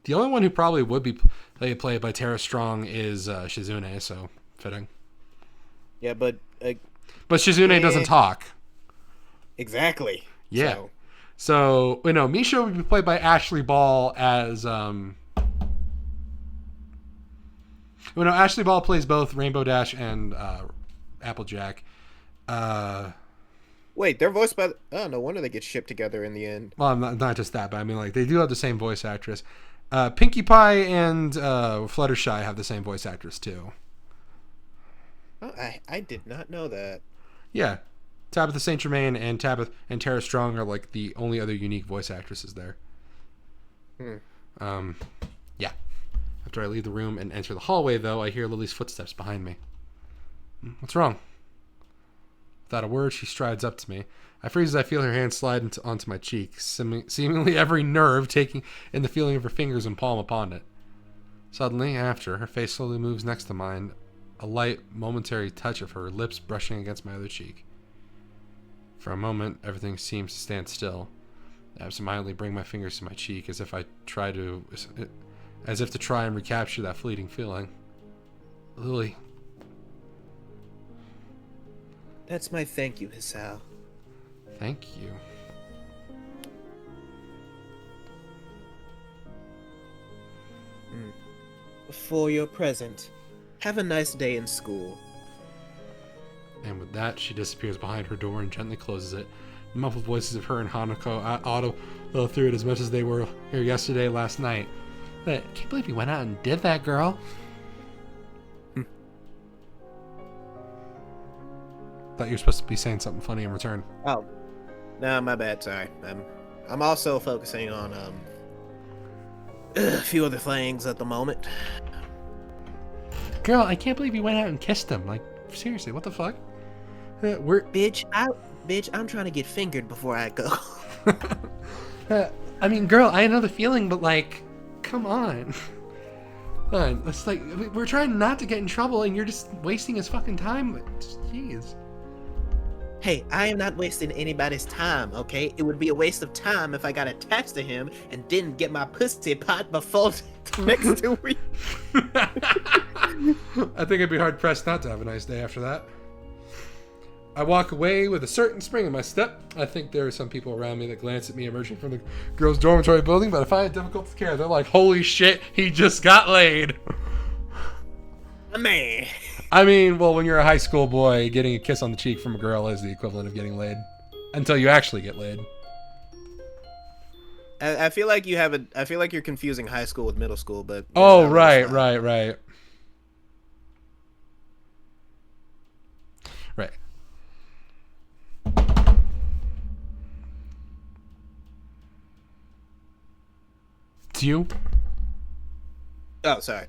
the only one who probably would be played by Tara Strong is Shizune, so fitting. Yeah, but Shizune doesn't talk. Exactly. Yeah. So Misha would be played by Ashley Ball as Ashley Ball plays both Rainbow Dash and Applejack. Wait, they're voiced by... Oh, no wonder they get shipped together in the end. Well, not just that, but I mean, like, they do have the same voice actress. Pinkie Pie and Fluttershy have the same voice actress, too. Oh, I did not know that. Yeah. Tabitha St. Germain and Tara Strong are, like, the only other unique voice actresses there. Yeah. After I leave the room and enter the hallway, though, I hear Lily's footsteps behind me. What's wrong? Without a word, she strides up to me. I freeze as I feel her hand slide onto my cheek, seemingly every nerve taking in the feeling of her fingers and palm upon it. Suddenly, after, her face slowly moves next to mine, a light, momentary touch of her lips brushing against my other cheek. For a moment, everything seems to stand still. I absentmindedly bring my fingers to my cheek as if to try and recapture that fleeting feeling. Lily. That's my thank you, Hisao. Thank you. For your present. Have a nice day in school. And with that, she disappears behind her door and gently closes it. The muffled voices of her and Hanako auto through it as much as they were here yesterday, last night. But I can't believe you went out and did that, girl. Thought you were supposed to be saying something funny in return. Oh, no, my bad. Sorry. I'm also focusing on a few other things at the moment. Girl, I can't believe you went out and kissed him. Like, seriously, what the fuck? Bitch, I'm trying to get fingered before I go. I mean, girl, I know the feeling, but like, come on. It's like we're trying not to get in trouble, and you're just wasting his fucking time. Jeez. Hey, I am not wasting anybody's time, okay? It would be a waste of time if I got attached to him and didn't get my pussy pot before next 2 weeks. I think I'd be hard pressed not to have a nice day after that. I walk away with a certain spring in my step. I think there are some people around me that glance at me emerging from the girls' dormitory building, but I find it difficult to care. They're like, holy shit, he just got laid. Man. I mean, well, when you're a high school boy, getting a kiss on the cheek from a girl is the equivalent of getting laid. Until you actually get laid. I feel like you're confusing high school with middle school, but... Oh, right. Right. It's you? Oh, sorry.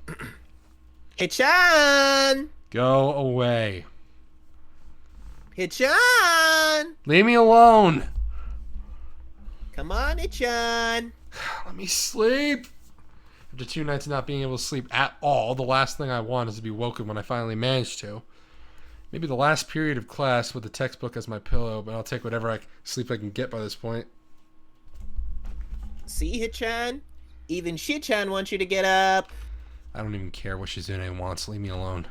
Hichan! Go away. Hichan! Leave me alone. Come on, Hichan. Let me sleep. After 2 nights of not being able to sleep at all, the last thing I want is to be woken when I finally manage to. Maybe the last period of class with the textbook as my pillow, but I'll take whatever sleep I can get by this point. See, Hichan? Even Shichan wants you to get up. I don't even care what Shizune wants. Leave me alone.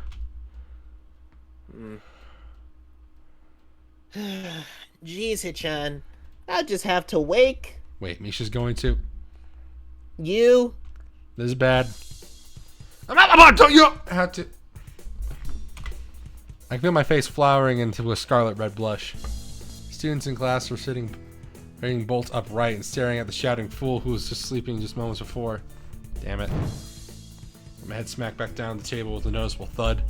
Jeez, Hichan. I'll just have to wake. Wait, Misha's going to? You? This is bad. I'm not about to. You have to. I feel my face flowering into a scarlet red blush. Students in class were sitting bolt upright and staring at the shouting fool who was just sleeping just moments before. Damn it. My head smacked back down the table with a noticeable thud.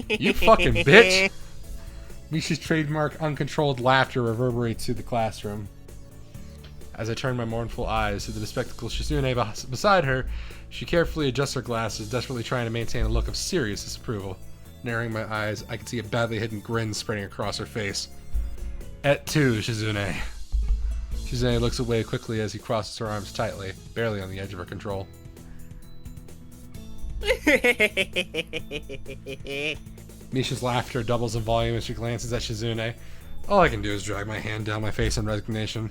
You fucking bitch! Misha's trademark uncontrolled laughter reverberates through the classroom. As I turn my mournful eyes to the bespectacled Shizune beside her, she carefully adjusts her glasses, desperately trying to maintain a look of serious disapproval. Narrowing my eyes, I can see a badly hidden grin spreading across her face. Et tu, Shizune. Shizune looks away quickly as he crosses her arms tightly, barely on the edge of her control. Misha's laughter doubles in volume as she glances at Shizune. All I can do is drag my hand down my face in resignation.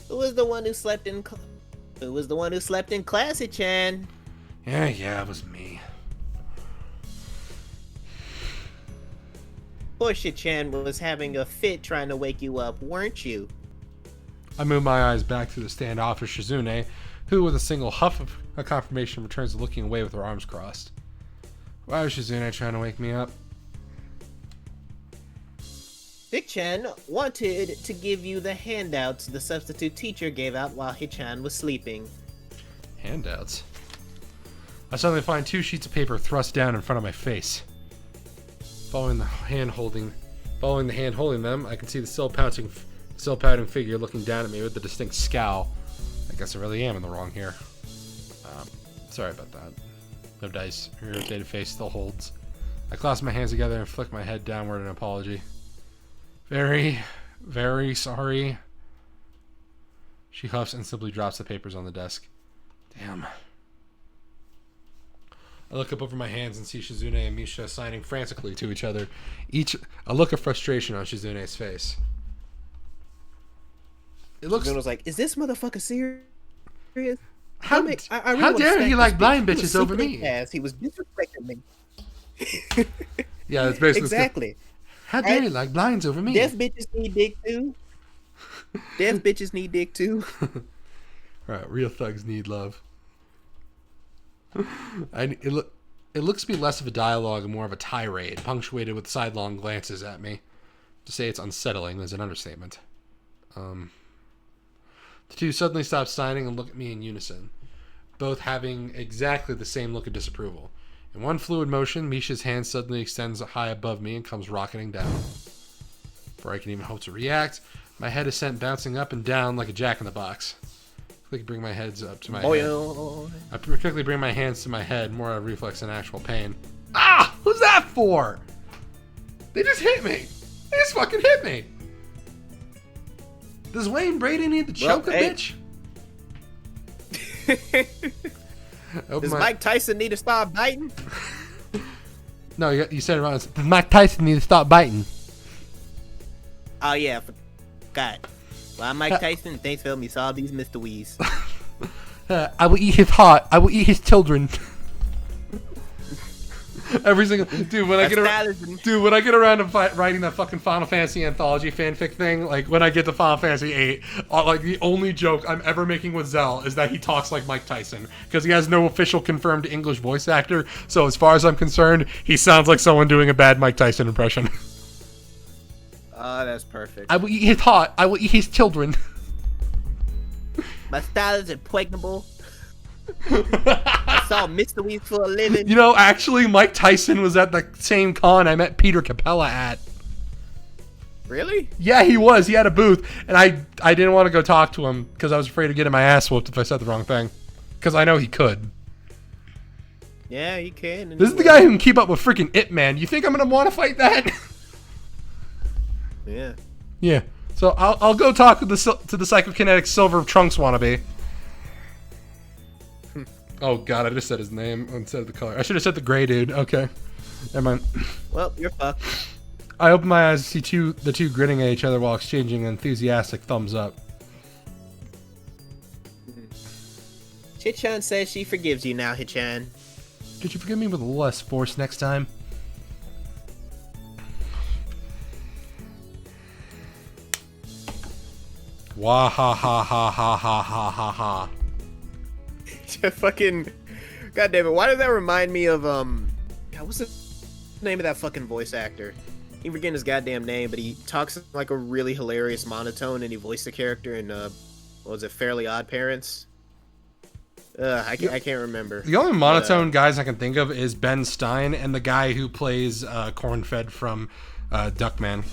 Who was the one who slept in? Who was the one who slept in class, Chan? Yeah, it was me. Poor Chan was having a fit trying to wake you up, weren't you? I move my eyes back to the standoffish Shizune, who, with a single huff of a confirmation, returns to looking away with her arms crossed. Why was Shizune trying to wake me up? Dick-chan wanted to give you the handouts the substitute teacher gave out while Hichan was sleeping. Handouts? I suddenly find 2 sheets of paper thrust down in front of my face. Following the hand holding them, I can see the still pouting figure looking down at me with a distinct scowl. I guess I really am in the wrong here. Sorry about that. No dice. Her irritated face still holds. I clasp my hands together and flick my head downward in apology. Very, very sorry. She huffs and simply drops the papers on the desk. Damn. I look up over my hands and see Shizune and Misha signing frantically to each other, each a look of frustration on Shizune's face. It looks. Shizune was like, "Is this motherfucker serious? How really dare he like blind bitches over me? He was disrespecting me." Yeah, it's basically exactly. How dare you like blinds over me? Deaf bitches need dick too. Deaf bitches need dick too. Right, real thugs need love. It looks to be less of a dialogue and more of a tirade, punctuated with sidelong glances at me. To say it's unsettling is an understatement. The 2 suddenly stop signing and look at me in unison, both having exactly the same look of disapproval. In one fluid motion, Misha's hand suddenly extends high above me and comes rocketing down. Before I can even hope to react, my head is sent bouncing up and down like a jack-in-the-box. I quickly bring my head up to my head. I quickly bring my hands to my head, more out of reflex than actual pain. Ah! Who's that for? They just hit me! They just fucking hit me! Does Wayne Brady need to choke a bitch? Does Mike Tyson need to stop biting? No, you said it wrong. Does Mike Tyson need to stop biting? Oh yeah, forgot. Well, I'm Mike Tyson. Thanks for helping me solve these mysteries. I will eat his heart. I will eat his children. Every single dude when I get around to writing that fucking Final Fantasy anthology fanfic thing, like when I get to Final Fantasy 8, like the only joke I'm ever making with Zell is that he talks like Mike Tyson because he has no official confirmed English voice actor. So as far as I'm concerned, he sounds like someone doing a bad Mike Tyson impression. Oh, that's perfect. I will eat his heart. I will eat his children. My style is impregnable. I saw mysteries for a living. You know, actually, Mike Tyson was at the same con I met Peter Capella at. Really? Yeah, he was. He had a booth, and I didn't want to go talk to him because I was afraid of getting my ass whooped if I said the wrong thing. Because I know he could. Yeah, he can. This is the guy who can keep up with freaking Ip Man. You think I'm gonna want to fight that? Yeah. Yeah. So I'll go talk to the psychokinetic Silver Trunks wannabe. Oh god, I just said his name instead of the color. I should have said the gray dude. Okay. Never mind. Well, you're fucked. I open my eyes to see the two grinning at each other while exchanging an enthusiastic thumbs up. Hichan says she forgives you now, Hichan. Could you forgive me with a little less force next time? Wah ha ha ha ha ha ha ha ha. Fucking, god damn it! Why does that remind me of God, what's the name of that fucking voice actor? keep forgetting his goddamn name, but he talks like a really hilarious monotone, and he voiced the character in what was it, Fairly Odd Parents? I can't remember. The only monotone guys I can think of is Ben Stein and the guy who plays Cornfed from Duckman.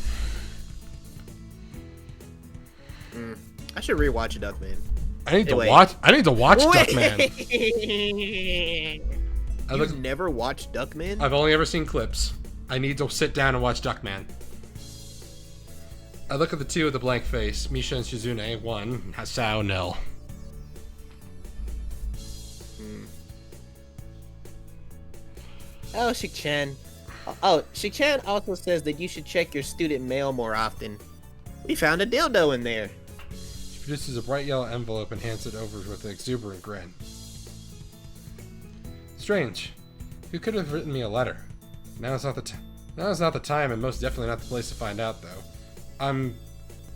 I should rewatch Duckman. I need to watch Duckman. You've never watched Duckman? I've only ever seen clips. I need to sit down and watch Duckman. I look at the two with the blank face. Misha and Shizune, 1. Hisao, 0. Oh, Shik-chan. Oh, Shik-chan also says that you should check your student mail more often. We found a dildo in there. She produces a bright yellow envelope and hands it over with an exuberant grin. Strange. Who could have written me a letter? Now is not the time, and most definitely not the place to find out, though.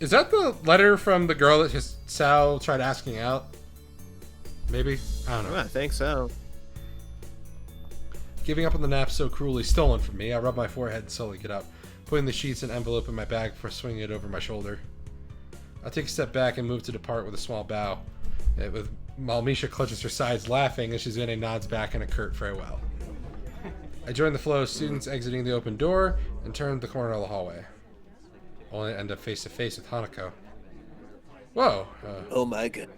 Is that the letter from the girl that Hisao tried asking out? Maybe? I don't know. Oh, I think so. Giving up on the nap so cruelly stolen from me, I rub my forehead and slowly get up, putting the sheets and envelope in my bag before swinging it over my shoulder. I take a step back and move to depart with a small bow, while Misha clutches her sides laughing as Shizune nods back in a curt farewell. I join the flow of students exiting the open door and turn the corner of the hallway. Only to end up face to face with Hanako. Whoa. Oh my god.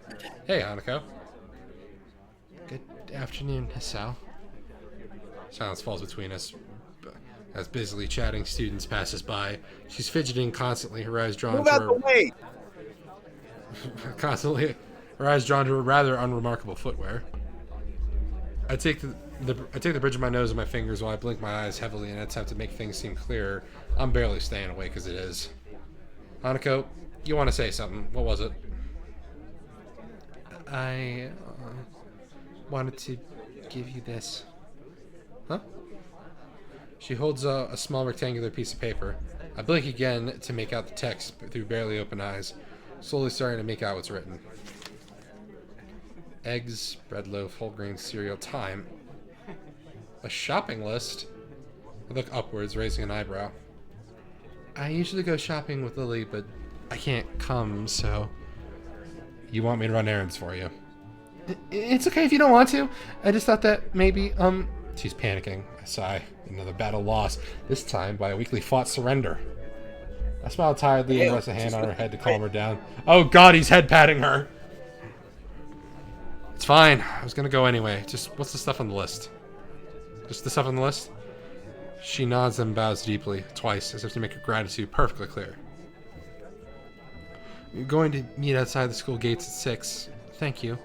Hey, Hanako. Good afternoon, Hisao. Silence falls between us as busily chatting students passes by. She's fidgeting constantly, her eyes drawn to her... constantly, her eyes drawn to her rather unremarkable footwear. I take the bridge of my nose and my fingers while I blink my eyes heavily in an attempt to make things seem clearer. I'm barely staying awake as it is. Hanako, you want to say something? What was it? I wanted to give you this. Huh? She holds a small rectangular piece of paper. I blink again to make out the text through barely open eyes, slowly starting to make out what's written. Eggs, bread loaf, whole grain cereal, time. A shopping list? I look upwards, raising an eyebrow. I usually go shopping with Lilly, but I can't come, so... You want me to run errands for you? It's okay if you don't want to. I just thought that maybe, She's panicking. I sigh. Another battle lost, this time by a weakly fought surrender. I smile tiredly and rest a hand on her head to calm her down. Oh god, he's head patting her! It's fine. I was gonna go anyway. Just, what's the stuff on the list? Just the stuff on the list? She nods and bows deeply, twice, as if to make her gratitude perfectly clear. You're going to meet outside the school gates at 6. Thank you.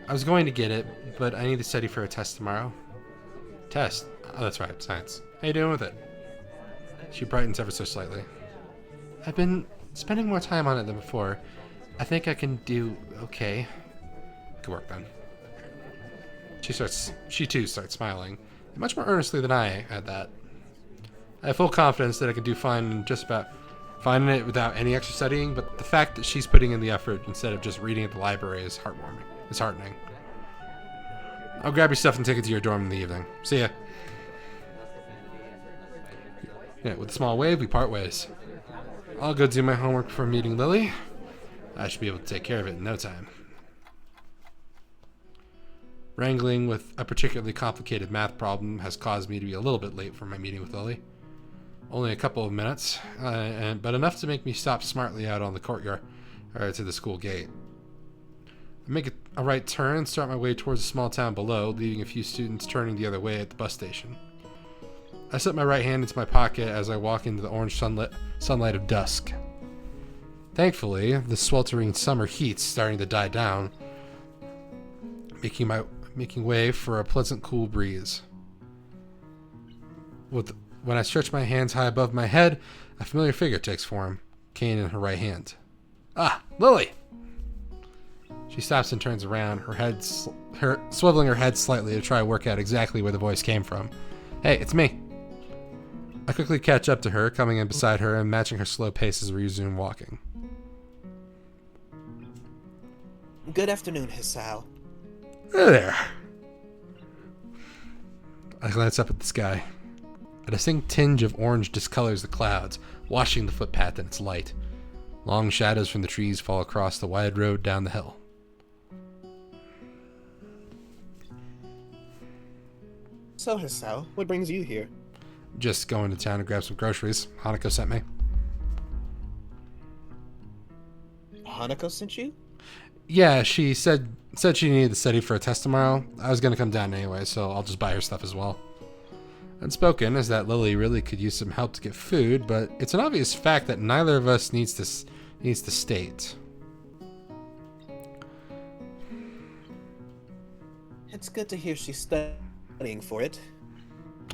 I was going to get it, but I need to study for a test tomorrow. Test? Oh, that's right, science. How you doing with it? She brightens ever so slightly. I've been spending more time on it than before. I think I can do okay. Good work, Ben. She too starts smiling, much more earnestly than I at that. I have full confidence that I can do fine in just about finding it without any extra studying, but the fact that she's putting in the effort instead of just reading at the library is heartwarming. It's heartening. I'll grab your stuff and take it to your dorm in the evening. See ya. Yeah, with a small wave, we part ways. I'll go do my homework before meeting Lilly. I should be able to take care of it in no time. Wrangling with a particularly complicated math problem has caused me to be a little bit late for my meeting with Lilly. Only a couple of minutes, but enough to make me stop smartly out on the courtyard to the school gate. I make a right turn and start my way towards the small town below, leaving a few students turning the other way at the bus station. I slip my right hand into my pocket as I walk into the orange sunlight of dusk. Thankfully, the sweltering summer heat's starting to die down, making way for a pleasant cool breeze. When I stretch my hands high above my head, a familiar figure takes form, cane in her right hand. Ah, Lilly! She stops and turns around, swiveling her head slightly to try to work out exactly where the voice came from. Hey, it's me. I quickly catch up to her, coming in beside her and matching her slow pace as we resume walking. Good afternoon, Hisao. Hey there. I glance up at the sky. A distinct tinge of orange discolors the clouds, washing the footpath in its light. Long shadows from the trees fall across the wide road down the hill. So, Hisao, what brings you here? Just going to town to grab some groceries. Hanako sent me. Hanako sent you? Yeah, she said she needed to study for a test tomorrow. I was going to come down anyway, so I'll just buy her stuff as well. Unspoken is that Lilly really could use some help to get food, but it's an obvious fact that neither of us needs to state. It's good to hear she's studying for it.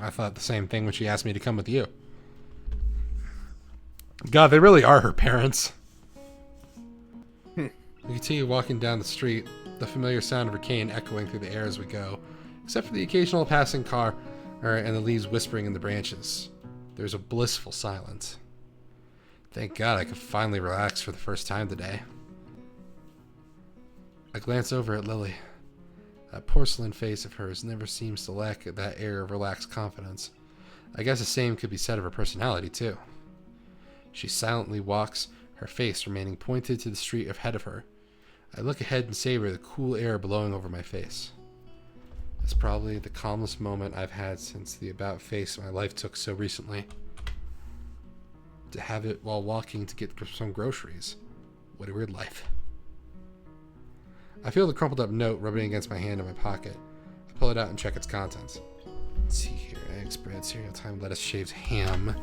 I thought the same thing when she asked me to come with you. God, they really are her parents. You continue walking down the street, the familiar sound of her cane echoing through the air as we go, except for the occasional passing car and the leaves whispering in the branches. There's a blissful silence. Thank God I could finally relax for the first time today. I glance over at Lilly. That porcelain face of hers never seems to lack that air of relaxed confidence. I guess the same could be said of her personality, too. She silently walks, her face remaining pointed to the street ahead of her. I look ahead and savor the cool air blowing over my face. It's probably the calmest moment I've had since the about-face my life took so recently. To have it while walking to get some groceries. What a weird life. I feel the crumpled up note rubbing against my hand in my pocket. I pull it out and check its contents. Let's see here. Eggs, bread, cereal, thyme, lettuce, shaved ham.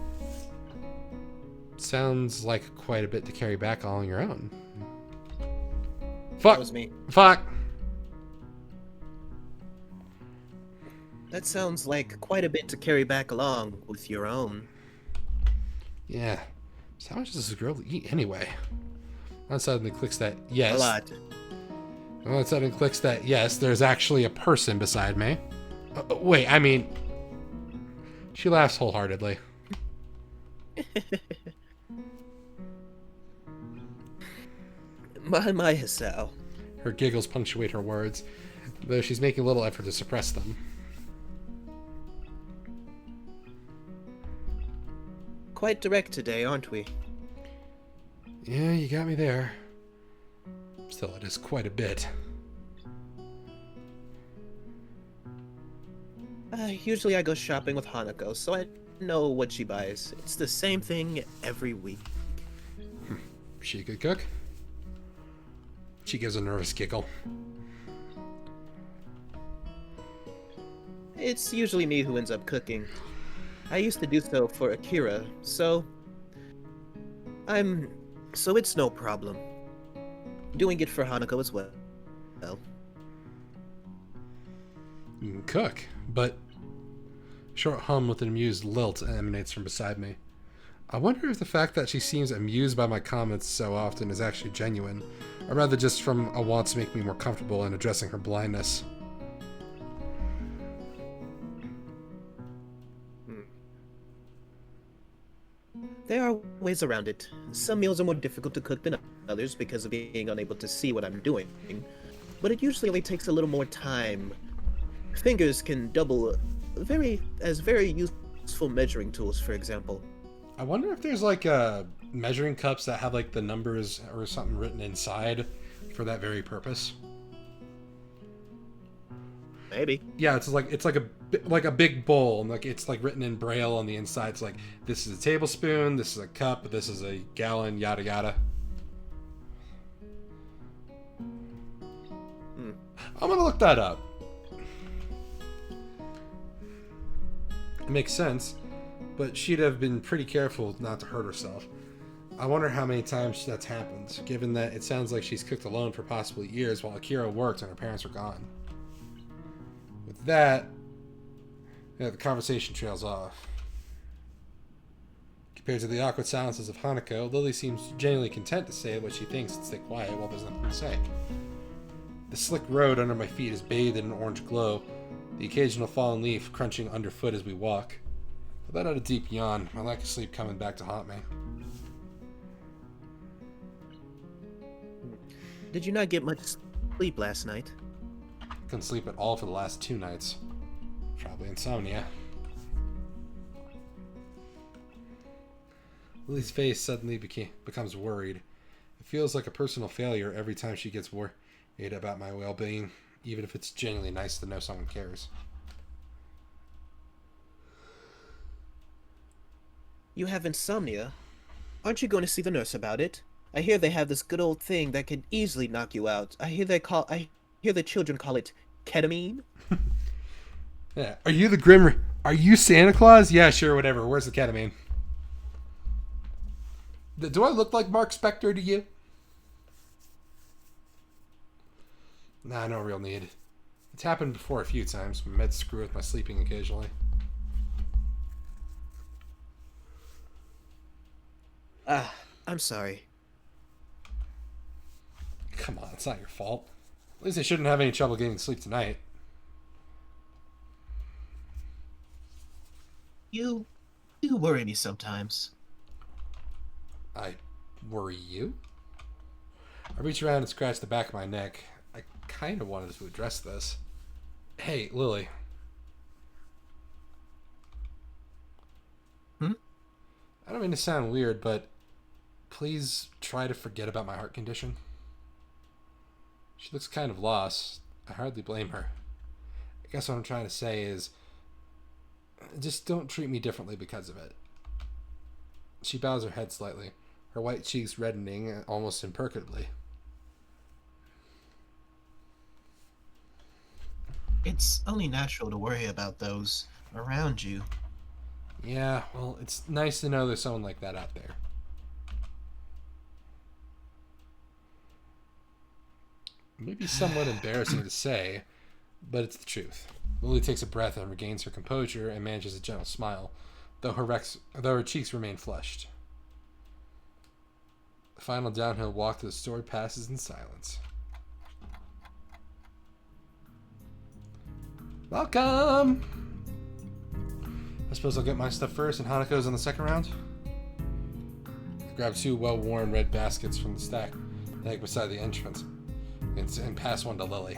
Sounds like quite a bit to carry back all on your own. Fuck! That was me. Fuck! That sounds like quite a bit to carry back along with your own. Yeah. So how much does this girl eat anyway? One suddenly clicks that yes. A lot. One suddenly clicks that yes, there's actually a person beside me. Wait, I mean... She laughs wholeheartedly. My Hisao. Her giggles punctuate her words, though she's making little effort to suppress them. Quite direct today, aren't we? Yeah, you got me there. Still, it is quite a bit. Usually I go shopping with Hanako, so I know what she buys. It's the same thing every week. She a good cook? She gives a nervous giggle. It's usually me who ends up cooking. I used to do so for Akira, so it's no problem. Doing it for Hanako as well. You can cook, but... Short hum with an amused lilt emanates from beside me. I wonder if the fact that she seems amused by my comments so often is actually genuine, or rather just from a want to make me more comfortable in addressing her blindness. There are ways around it. Some meals are more difficult to cook than others because of being unable to see what I'm doing, but it usually only takes a little more time. Fingers can double as very useful measuring tools, for example. I wonder if there's like measuring cups that have like the numbers or something written inside for that very purpose. Maybe. Yeah, it's like a big bowl, and like it's like written in braille on the inside. It's like, this is a tablespoon, this is a cup, this is a gallon, yada yada. I'm gonna look that up. It makes sense, but she'd have been pretty careful not to hurt herself. I wonder how many times that's happened, given that it sounds like she's cooked alone for possibly years while Akira worked and her parents were gone. With that, the conversation trails off. Compared to the awkward silences of Hanako, Lilly seems genuinely content to say what she thinks and stay quiet while there's nothing to say. The slick road under my feet is bathed in an orange glow, the occasional fallen leaf crunching underfoot as we walk. I let out a deep yawn, my lack of sleep coming back to haunt me. Did you not get much sleep last night? Couldn't sleep at all for the last 2 nights. Probably insomnia. Lily's face suddenly becomes worried. It feels like a personal failure every time she gets worried about my well-being, even if it's genuinely nice to know someone cares. You have insomnia? Aren't you going to see the nurse about it? I hear they have this good old thing that can easily knock you out. I hear the children call it ketamine. Yeah. Are you the Grim? Are you Santa Claus? Yeah, sure, whatever. Where's the ketamine? Do I look like Mark Spector to you? Nah, no real need. It's happened before a few times. My meds screw with my sleeping occasionally. I'm sorry. Come on, it's not your fault. At least I shouldn't have any trouble getting to sleep tonight. You worry me sometimes. I worry you? I reach around and scratch the back of my neck. I kind of wanted to address this. Hey, Lily. I don't mean to sound weird, but please try to forget about my heart condition. She looks kind of lost. I hardly blame her. I guess what I'm trying to say is, just don't treat me differently because of it. She bows her head slightly, her white cheeks reddening almost imperceptibly. It's only natural to worry about those around you. Yeah, well, it's nice to know there's someone like that out there. Maybe somewhat embarrassing to say, but it's the truth. Lily takes a breath and regains her composure and manages a gentle smile, though her cheeks remain flushed. The final downhill walk to the store passes in silence. Welcome! I suppose I'll get my stuff first and Hanako's in the second round? I grab 2 well-worn red baskets from the stack leg beside the entrance and pass one to Lily.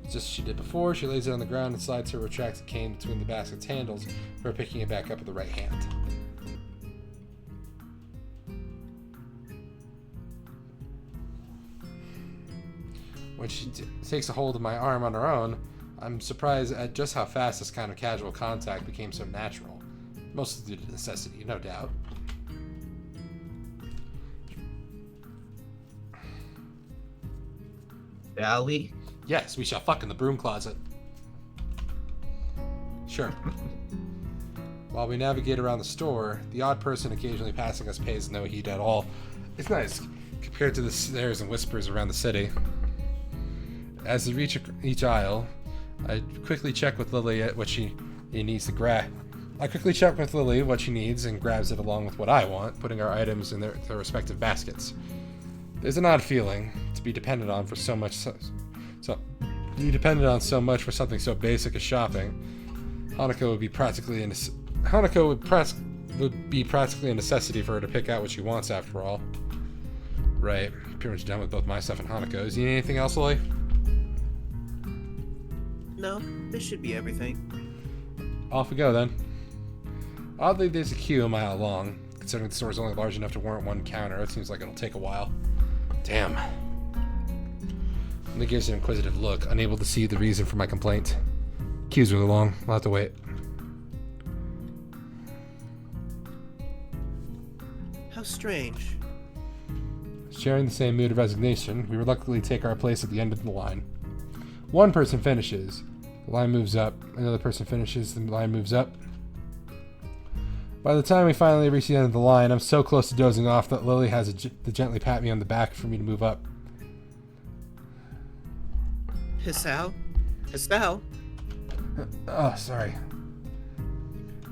Just as she did before, she lays it on the ground and slides her retracted cane between the basket's handles for picking it back up with the right hand. When she takes a hold of my arm on her own, I'm surprised at just how fast this kind of casual contact became so natural. Mostly due to necessity, no doubt. Shall we? Yes, we shall fuck in the broom closet. Sure. While we navigate around the store, the odd person occasionally passing us pays no heed at all. It's nice, compared to the stares and whispers around the city. As we reach each aisle, I quickly check with Lily what she needs to grab. I quickly check with Lily what she needs and grabs it along with what I want, putting our items in their respective baskets. There's an odd feeling to be dependent on for so much, be dependent on so much for something so basic as shopping. Hanako would be practically a necessity for her to pick out what she wants. After all, right? Pretty much done with both my stuff and Hanako's. You need anything else, Lily? No, this should be everything. Off we go then. Oddly, there's a queue a mile long. Considering the store is only large enough to warrant one counter, it seems like it'll take a while. Damn. Lily gives an inquisitive look, unable to see the reason for my complaint. Queue's really long. I'll have to wait. How strange. Sharing the same mood of resignation, we reluctantly take our place at the end of the line. One person finishes. The line moves up. Another person finishes. The line moves up. By the time we finally reach the end of the line, I'm so close to dozing off that Lily has to gently pat me on the back for me to move up. Hisao? Hisao? Oh, sorry.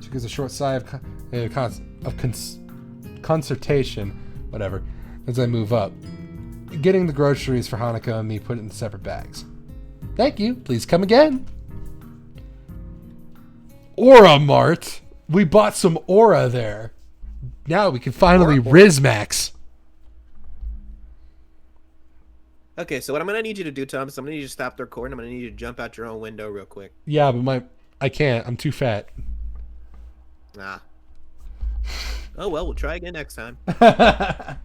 She gives a short sigh of concertation, whatever, as I move up. Getting the groceries for Hanako and me put in separate bags. Thank you. Please come again. Aura Mart. We bought some Aura there. Now we can finally Rizmax. Okay, so what I'm gonna need you to do, Tom, is I'm gonna need you to stop the recording. I'm gonna need you to jump out your own window real quick. Yeah, but I can't. I'm too fat. Ah. Oh well, we'll try again next time. By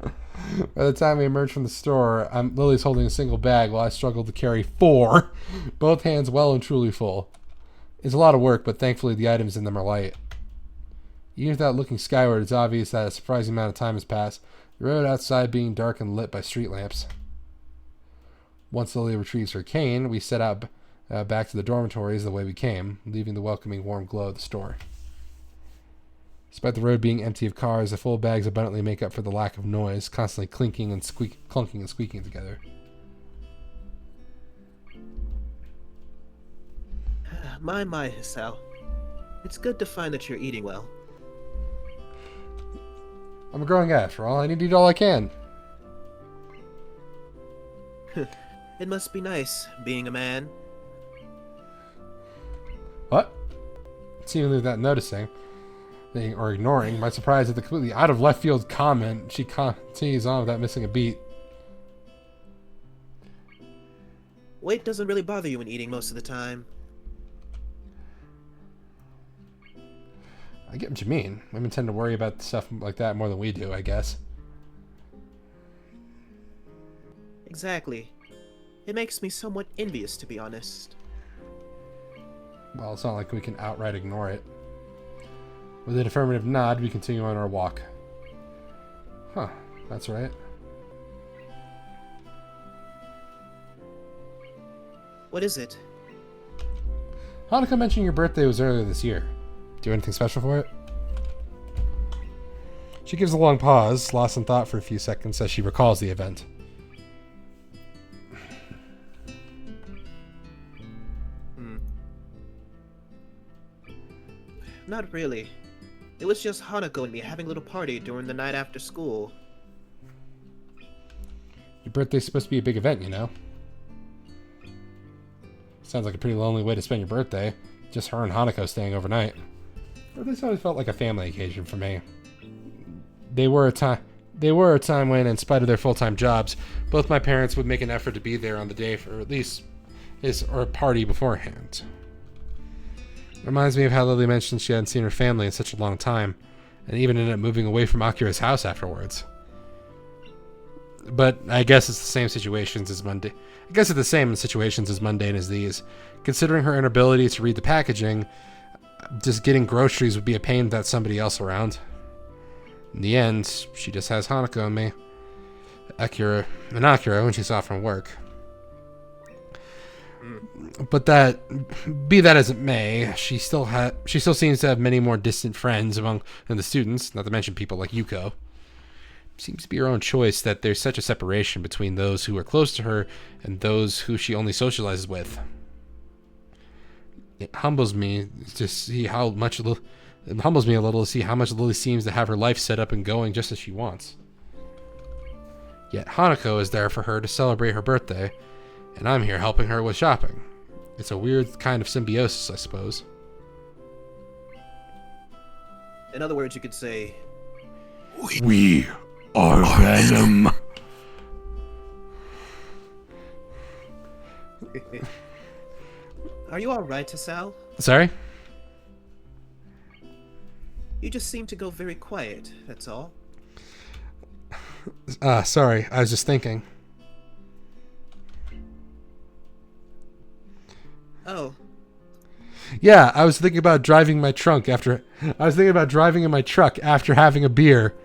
the time we emerge from the store, Lily's holding a single bag while I struggle to carry 4, both hands well and truly full. It's a lot of work, but thankfully the items in them are light. Even without looking skyward, it's obvious that a surprising amount of time has passed, the road outside being dark and lit by street lamps. Once Lily retrieves her cane, we set out back to the dormitories the way we came, leaving the welcoming warm glow of the store. Despite the road being empty of cars, the full bags abundantly make up for the lack of noise, constantly clunking and squeaking together. My, Hisao. It's good to find that you're eating well. I'm a growing guy, after all. I need to eat all I can. It must be nice, being a man. What? Seemingly without noticing or ignoring my surprise at the completely out of left field comment, she continues on without missing a beat. Weight doesn't really bother you when eating most of the time. I get what you mean. Women tend to worry about stuff like that more than we do, I guess. Exactly. It makes me somewhat envious, to be honest. Well, it's not like we can outright ignore it. With an affirmative nod, we continue on our walk. Huh, that's right. What is it? Hanako mentioned your birthday was earlier this year. Do anything special for it? She gives a long pause, lost in thought for a few seconds as she recalls the event. Not really. It was just Hanako and me having a little party during the night after school. Your birthday's supposed to be a big event, you know? Sounds like a pretty lonely way to spend your birthday. Just her and Hanako staying overnight. Birthdays always felt like a family occasion for me. They were a time when, in spite of their full-time jobs, both my parents would make an effort to be there on the day for at least a party beforehand. Reminds me of how Lily mentioned she hadn't seen her family in such a long time, and even ended up moving away from Akira's house afterwards. But I guess it's the same situations as mundane. I guess it's the same situations as mundane as these. Considering her inability to read the packaging, just getting groceries would be a pain without somebody else around. In the end, she just has Hanako and me. Akira when she's off from work. But be that as it may, she still seems to have many more distant friends than the students, not to mention people like Yuuko. Seems to be her own choice that there's such a separation between those who are close to her and those who she only socializes with. It humbles me to see how much Lily seems to have her life set up and going just as she wants. Yet Hanako is there for her to celebrate her birthday, and I'm here helping her with shopping. It's a weird kind of symbiosis, I suppose. In other words, you could say, We are Venom. Are you alright, Hisao? Sorry? You just seem to go very quiet, that's all. Sorry, I was just thinking. Oh. Yeah, I was thinking about driving in my truck after having a beer,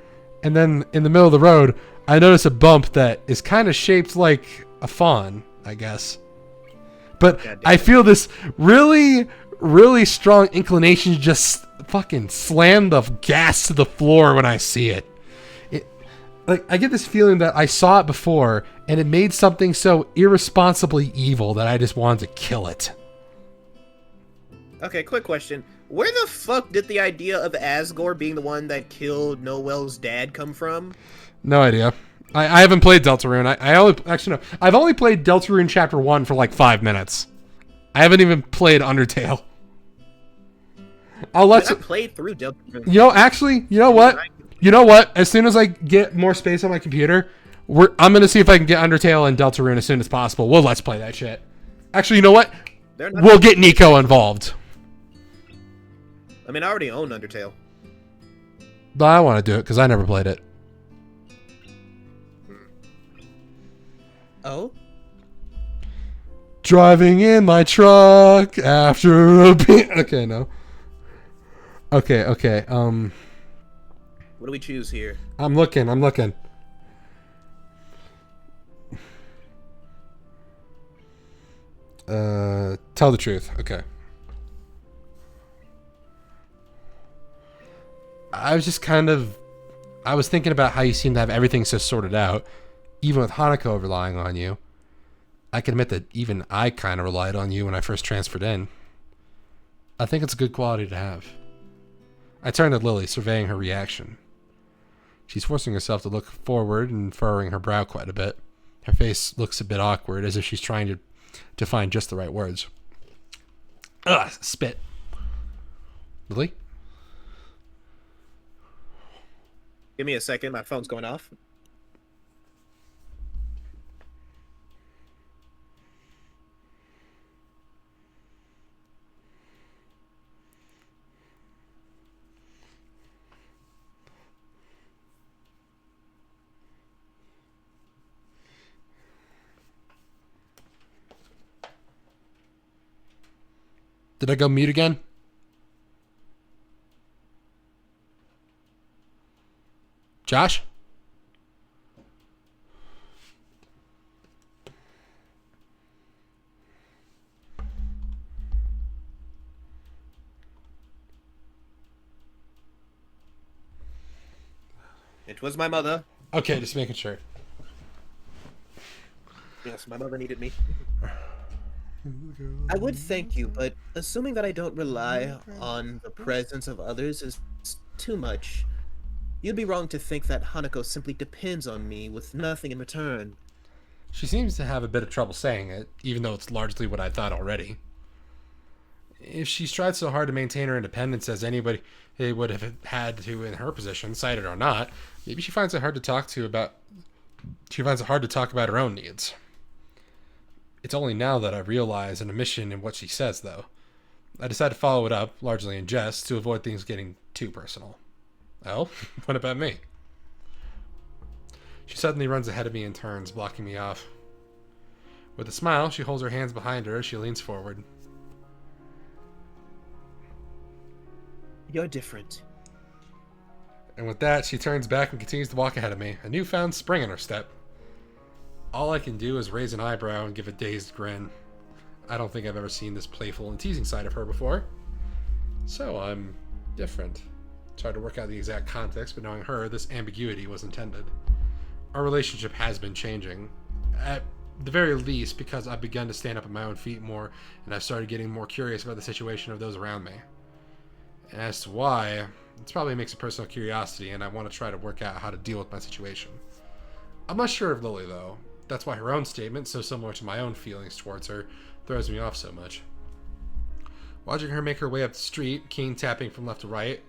and then in the middle of the road, I noticed a bump that is kind of shaped like a fawn, I guess. But I feel this really, really strong inclination to just fucking slam the gas to the floor when I see it. I get this feeling that I saw it before, and it made something so irresponsibly evil that I just wanted to kill it. Okay, quick question. Where the fuck did the idea of Asgore being the one that killed Noel's dad come from? No idea. I haven't played Deltarune. I've only played Deltarune Chapter 1 for like 5 minutes. I haven't even played Undertale. I played through Deltarune. You know what? You know what? As soon as I get more space on my computer, I'm going to see if I can get Undertale and Deltarune as soon as possible. We'll let's play that shit. Actually, you know what? We'll get Nico involved. I mean, I already own Undertale. But I want to do it because I never played it. Oh? Driving in my truck after a beat. Okay, no. Okay. What do we choose here? I'm looking. Tell the truth. Okay. I was thinking about how you seem to have everything so sorted out, even with Hanako relying on you. I can admit that even I kind of relied on you when I first transferred in. I think it's a good quality to have. I turned to Lilly, surveying her reaction. She's forcing herself to look forward and furrowing her brow quite a bit. Her face looks a bit awkward, as if she's trying to find just the right words. Ugh, spit. Lilly? Give me a second. My phone's going off. Did I go mute again? Josh? It was my mother. Okay, just making sure. Yes, my mother needed me. I would thank you, but assuming that I don't rely on the presence of others is too much. You'd be wrong to think that Hanako simply depends on me with nothing in return. She seems to have a bit of trouble saying it, even though it's largely what I thought already. If she's tried so hard to maintain her independence as anybody would have had to in her position, cited or not, maybe she finds it hard to talk about her own needs. It's only now that I realize an omission in what she says, though. I decide to follow it up, largely in jest, to avoid things getting too personal. Oh, what about me? She suddenly runs ahead of me and turns, blocking me off. With a smile, she holds her hands behind her as she leans forward. You're different. And with that, she turns back and continues to walk ahead of me, a newfound spring in her step. All I can do is raise an eyebrow and give a dazed grin. I don't think I've ever seen this playful and teasing side of her before. So I'm different. It's hard to work out the exact context, but knowing her, this ambiguity was intended. Our relationship has been changing. At the very least, because I've begun to stand up on my own feet more, and I've started getting more curious about the situation of those around me. And as to why, it's probably a mix of personal curiosity, and I want to try to work out how to deal with my situation. I'm not sure of Lilly, though. That's why her own statement, so similar to my own feelings towards her, throws me off so much. Watching her make her way up the street, keen tapping from left to right,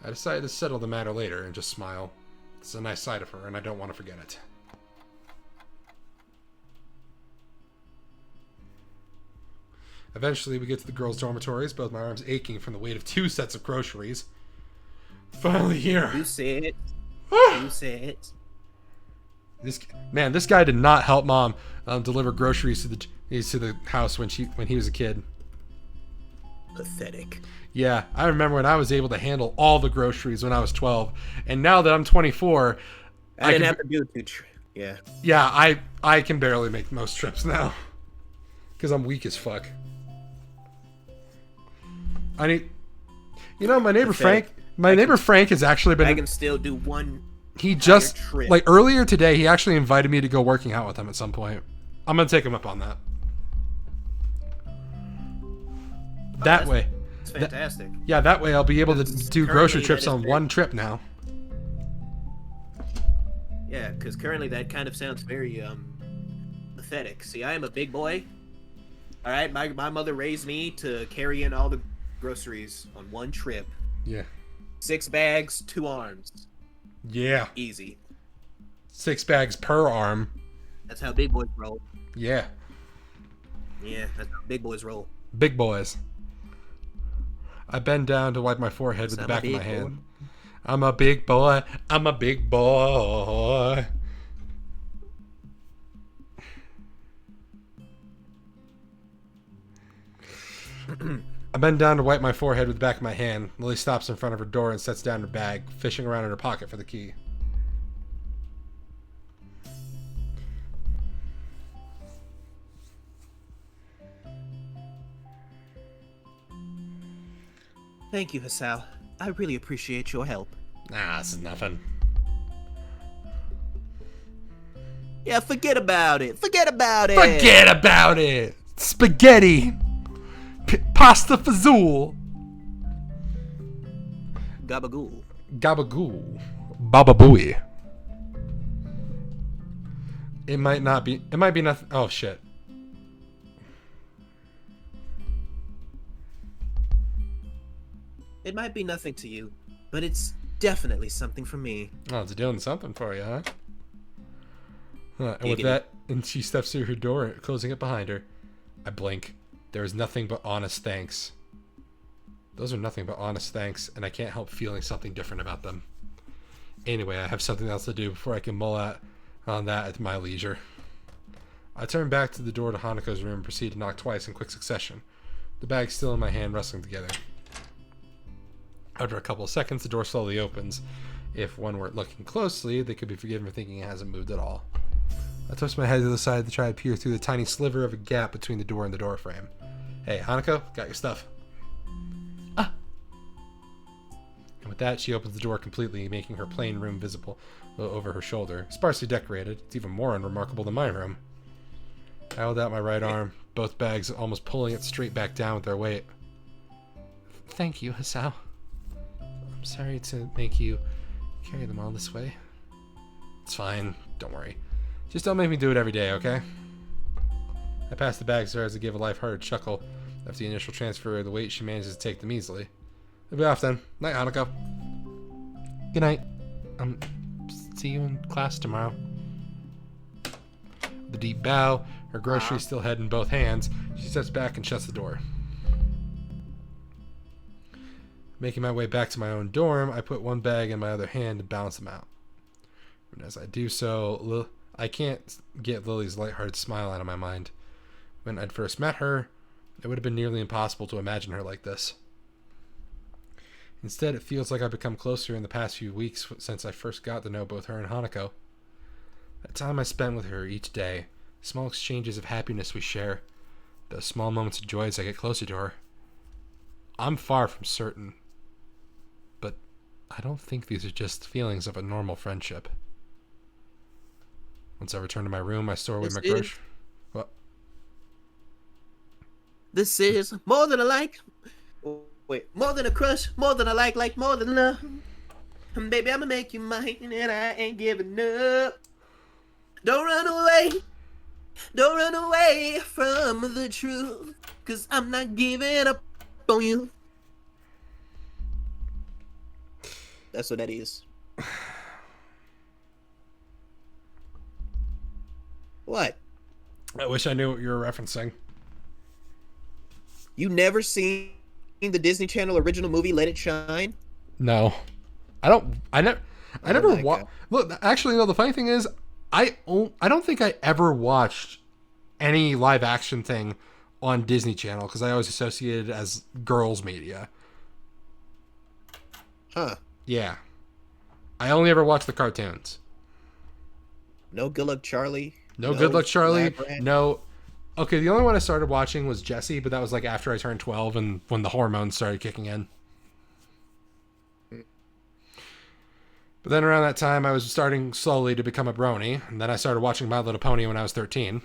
I decided to settle the matter later and just smile. It's a nice side of her, and I don't want to forget it. Eventually, we get to the girls' dormitories, both my arms aching from the weight of 2 sets of groceries. Finally here. You say it. You say it. This guy did not help Mom deliver groceries to the house when he was a kid. Pathetic. Yeah, I remember when I was able to handle all the groceries when I was 12, and now that I'm 24, I didn't have to do it. Yeah. Yeah, I can barely make most trips now because I'm weak as fuck. My neighbor Frank. My neighbor Frank has actually been. I can still do one. He just trip. Like earlier today, he actually invited me to go working out with him at some point. I'm gonna take him up on that. That way. It's fantastic. That way I'll be able to do grocery trips on one trip now. Yeah, because currently that kind of sounds very pathetic. See, I am a big boy. All right, my mother raised me to carry in all the groceries on one trip. Yeah. 6 bags, 2 arms. Yeah. Easy. 6 bags per arm. That's how big boys roll. Yeah. Yeah, that's how big boys roll. Big boys. I bend down to wipe my forehead with the back of my hand. I'm a big boy. I'm a big boy. I bend down to wipe my forehead with the back of my hand. Lily stops in front of her door and sets down her bag, fishing around in her pocket for the key. Thank you, Hisao. I really appreciate your help. Nah, this is nothing. Yeah, forget about it. Forget about it. Forget about it. Spaghetti. Pasta fazool. Gabagool. Gabagool. Bababooey. It might be nothing. Oh, shit. It might be nothing to you, but it's definitely something for me. Oh, it's doing something for you, huh? And with that, and she steps through her door, closing it behind her. I blink. There is nothing but honest thanks. Those are nothing but honest thanks, and I can't help feeling something different about them. Anyway, I have something else to do before I can mull out on that at my leisure. I turn back to the door to Hanako's room and proceed to knock twice in quick succession. The bag still in my hand, rustling together. After a couple of seconds, the door slowly opens. If one weren't looking closely, they could be forgiven for thinking it hasn't moved at all. I twist my head to the side to try to peer through the tiny sliver of a gap between the door and the door frame. Hey, Hanako, got your stuff. Ah! And with that, she opens the door completely, making her plain room visible over her shoulder. Sparsely decorated, it's even more unremarkable than my room. I held out my right arm, both bags almost pulling it straight back down with their weight. Thank you, Hisao. I'm sorry to make you carry them all this way. It's fine, don't worry. Just don't make me do it every day, okay? I pass the bags to her as I give a light-hearted chuckle. After the initial transfer of the weight, she manages to take them easily. I'll be off then. Night, Hanako. Good night. See you in class tomorrow. With a deep bow, her groceries still head in both hands, she steps back and shuts the door. Making my way back to my own dorm, I put one bag in my other hand and balance them out. And as I do so, I can't get Lily's lighthearted smile out of my mind. When I'd first met her, it would have been nearly impossible to imagine her like this. Instead, it feels like I've become closer in the past few weeks since I first got to know both her and Hanako. That time I spent with her each day, small exchanges of happiness we share, those small moments of joy as I get closer to her. I'm far from certain, but I don't think these are just feelings of a normal friendship. Once I return to my room, I store away my groceries. What? This is more than a like. Wait, more than a crush, more than a like more than love. Baby, I'ma make you mine, and I ain't giving up. Don't run away from the truth, 'cause I'm not giving up on you. That's what that is. What? I wish I knew what you were referencing. You never seen the Disney Channel original movie Let It Shine? No. I never watched. Look, actually, no, the funny thing is, I don't think I ever watched any live action thing on Disney Channel because I always associated it as girls' media. Huh. Yeah. I only ever watched the cartoons. No Good Luck Charlie? No Good Luck Charlie. No. Okay, the only one I started watching was Jessie, but that was like after I turned 12 and when the hormones started kicking in. But then around that time, I was starting slowly to become a brony, and then I started watching My Little Pony when I was 13.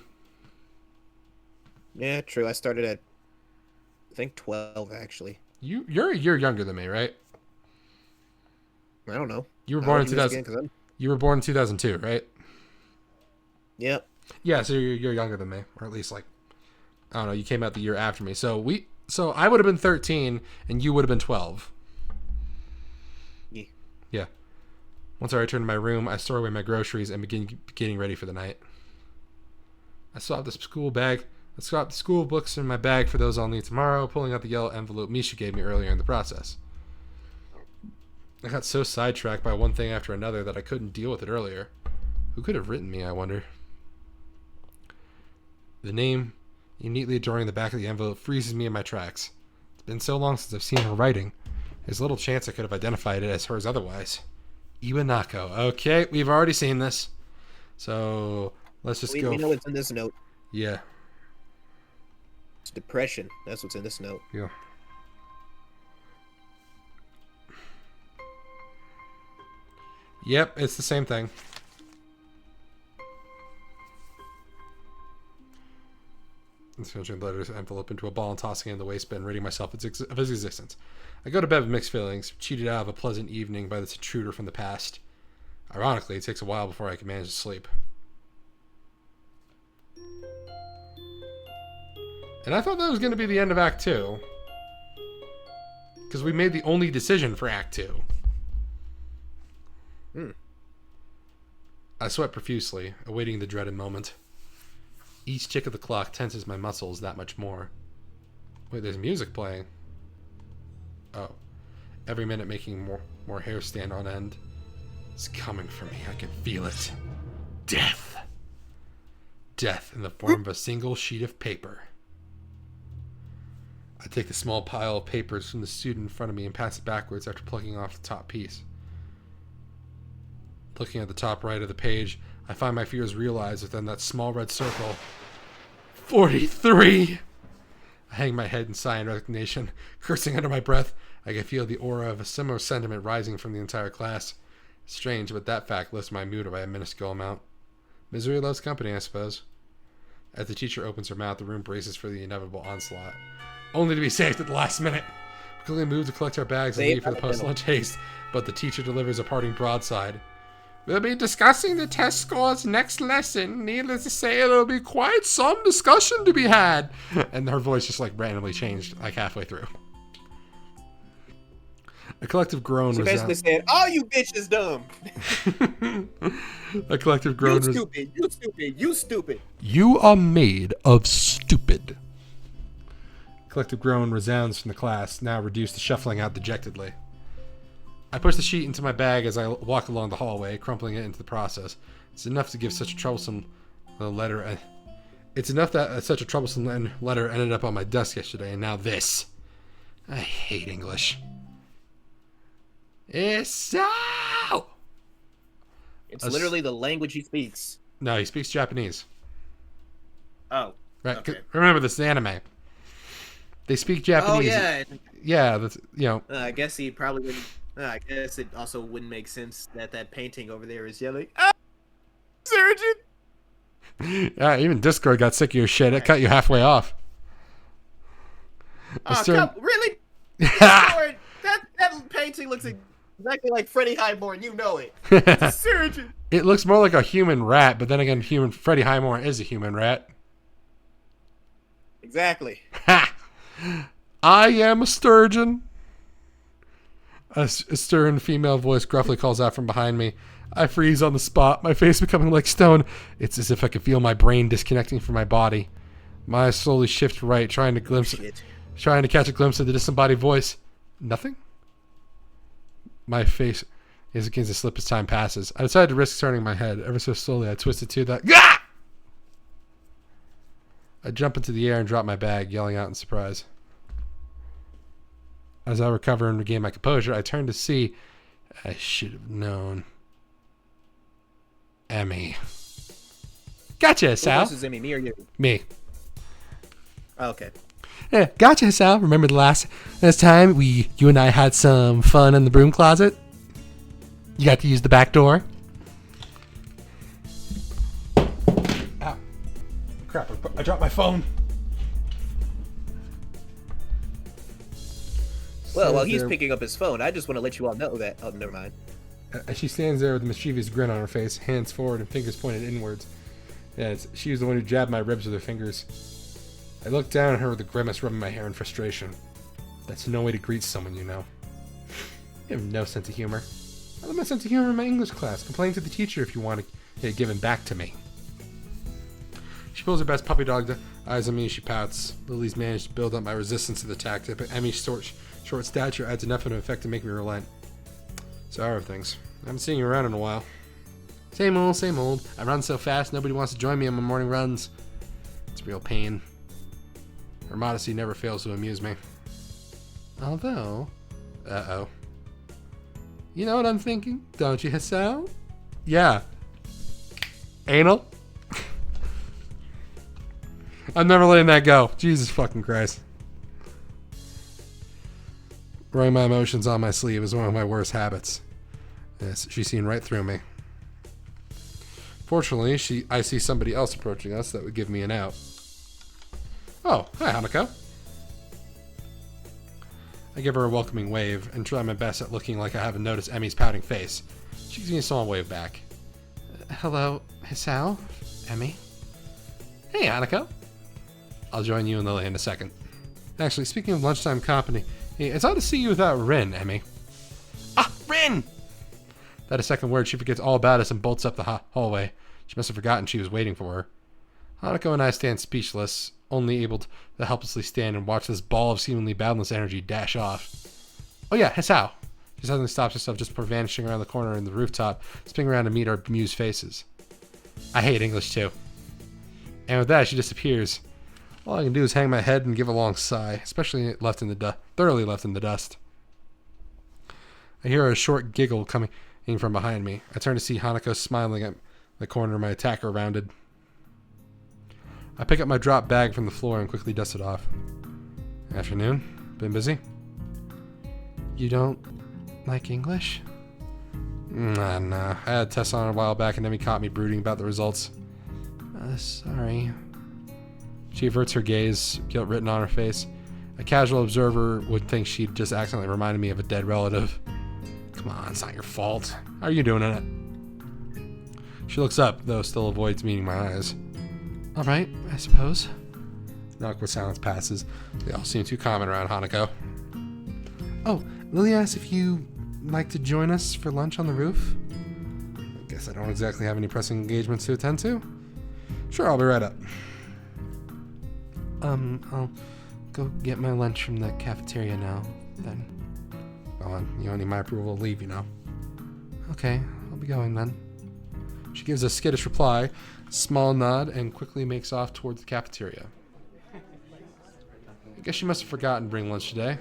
Yeah, true. I started at, I think, 12, actually. You're a year younger than me, right? I don't know. You were born in 2000. You were born in 2002, right? Yep. Yeah, so you're younger than me, or at least like, I don't know. You came out the year after me, so I would have been 13, and you would have been 12. Yeah. Once I return to my room, I store away my groceries and begin getting ready for the night. I swapped the school books in my bag for those I'll need tomorrow, pulling out the yellow envelope Misha gave me earlier in the process. I got so sidetracked by one thing after another that I couldn't deal with it earlier. Who could have written me, I wonder? The name, neatly adorning the back of the envelope, freezes me in my tracks. It's been so long since I've seen her writing. There's little chance I could have identified it as hers otherwise. Iwanako. Okay, we've already seen this. So, let's just go. We know what's in this note. Yeah. It's depression. That's what's in this note. Yeah. Yep, it's the same thing. I'm filtering the letters envelope into a ball and tossing it in the waste bin, ridding myself of his existence. I go to bed with mixed feelings, cheated out of a pleasant evening by this intruder from the past. Ironically, it takes a while before I can manage to sleep. And I thought that was going to be the end of Act 2. Because we made the only decision for Act 2. I sweat profusely, awaiting the dreaded moment. Each tick of the clock tenses my muscles that much more. Wait, there's music playing. Oh. Every minute making more hair stand on end. It's coming for me. I can feel it. Death. Death in the form of a single sheet of paper. I take the small pile of papers from the student in front of me and pass it backwards after plucking off the top piece. Looking at the top right of the page, I find my fears realized within that small red circle. 43! I hang my head and sigh in resignation, cursing under my breath. I can feel the aura of a similar sentiment rising from the entire class. Strange, but that fact lifts my mood by a minuscule amount. Misery loves company, I suppose. As the teacher opens her mouth, the room braces for the inevitable onslaught. Only to be saved at the last minute. We quickly move to collect our bags and leave for the post-lunch haste, but the teacher delivers a parting broadside. We'll be discussing the test scores next lesson. Needless to say, there'll be quite some discussion to be had. And her voice just like randomly changed like halfway through. A collective groan was basically said, "Oh, you bitch is dumb." A collective groan was stupid. You stupid. You stupid. You are made of stupid. A collective groan resounds from the class, now reduced to shuffling out dejectedly. I push the sheet into my bag as I walk along the hallway, crumpling it into the process. It's enough to give such a troublesome letter. It's enough that such a troublesome letter ended up on my desk yesterday, and now this. I hate English. Hisao! It's literally the language he speaks. No, he speaks Japanese. Oh. Right. Okay. Remember, this is anime. They speak Japanese. Oh, yeah. Yeah, that's, you know. I guess he probably wouldn't. I guess it also wouldn't make sense that painting over there is yelling, "Ah, surgeon!" Yeah, even Discord got sick of your shit. It cut you halfway off. Really? Discord, that painting looks exactly like Freddie Highmore, you know it. It's a surgeon. It looks more like a human rat, but then again, Freddie Highmore is a human rat. Exactly. Ha! I am a sturgeon. A stern female voice gruffly calls out from behind me. I freeze on the spot, my face becoming like stone. It's as if I could feel my brain disconnecting from my body. My eyes slowly shift right, trying to catch a glimpse of the disembodied voice. Nothing? My face is against the slip as time passes. I decide to risk turning my head. Ever so slowly, I twist it to that. Gah! I jump into the air and drop my bag, yelling out in surprise. As I recover and regain my composure, I turn to see. I should have known. Emmy. Gotcha, Sal. This is Emmy, me or you? Me. Oh, okay. Yeah, gotcha, Sal. Remember the last time you and I had some fun in the broom closet? You got to use the back door. Ow. Crap, I dropped my phone. Well, while he's picking up his phone, I just want to let you all know that... Oh, never mind. As she stands there with a mischievous grin on her face, hands forward and fingers pointed inwards. Yeah, she was the one who jabbed my ribs with her fingers. I looked down at her with a grimace, rubbing my hair in frustration. That's no way to greet someone, you know. You have no sense of humor. I love my sense of humor in my English class. Complain to the teacher if you want to get it given back to me. She pulls her best puppy dog eyes on me as she pouts. Lily's managed to build up my resistance to the tactic, but Emmy's short stature adds enough of an effect to make me relent. So how are things? I haven't seen you around in a while. Same old, same old. I run so fast, nobody wants to join me on my morning runs. It's a real pain. Her modesty never fails to amuse me. Although... Uh-oh. You know what I'm thinking? Don't you, Hisao? Yeah. Anal? I'm never letting that go. Jesus fucking Christ. Wearing my emotions on my sleeve is one of my worst habits. Yes, she's seen right through me. Fortunately, I see somebody else approaching us that would give me an out. Oh, hi, Hanako. I give her a welcoming wave and try my best at looking like I haven't noticed Emi's pouting face. She gives me a small wave back. Hello, Hisao? Emi? Hey, Hanako. I'll join you and Lilly in a second. Actually, speaking of lunchtime company, hey, it's odd to see you without Rin, Emi. Ah, Rin! That a second word, she forgets all about us and bolts up the hallway. She must have forgotten she was waiting for her. Hanako and I stand speechless, only able to helplessly stand and watch this ball of seemingly boundless energy dash off. Oh yeah, Hisao! She suddenly stops herself just before vanishing around the corner in the rooftop, spinning around to meet our bemused faces. I hate English too. And with that, she disappears. All I can do is hang my head and give a long sigh, especially thoroughly left in the dust. I hear a short giggle coming from behind me. I turn to see Hanako smiling at the corner my attacker rounded. I pick up my drop bag from the floor and quickly dust it off. Afternoon. Been busy? You don't like English? Nah. I had a test on it a while back and Emi caught me brooding about the results. Sorry. She averts her gaze, guilt written on her face. A casual observer would think she'd just accidentally reminded me of a dead relative. Come on, it's not your fault. How are you doing in it? She looks up, though still avoids meeting my eyes. Alright, I suppose. An awkward silence passes. They all seem too common around Hanako. Oh, Lilly asked if you like to join us for lunch on the roof? I guess I don't exactly have any pressing engagements to attend to. Sure, I'll be right up. I'll go get my lunch from the cafeteria now, then. Well, you don't need my approval to leave, you know. Okay, I'll be going then. She gives a skittish reply, small nod, and quickly makes off towards the cafeteria. I guess she must have forgotten to bring lunch today.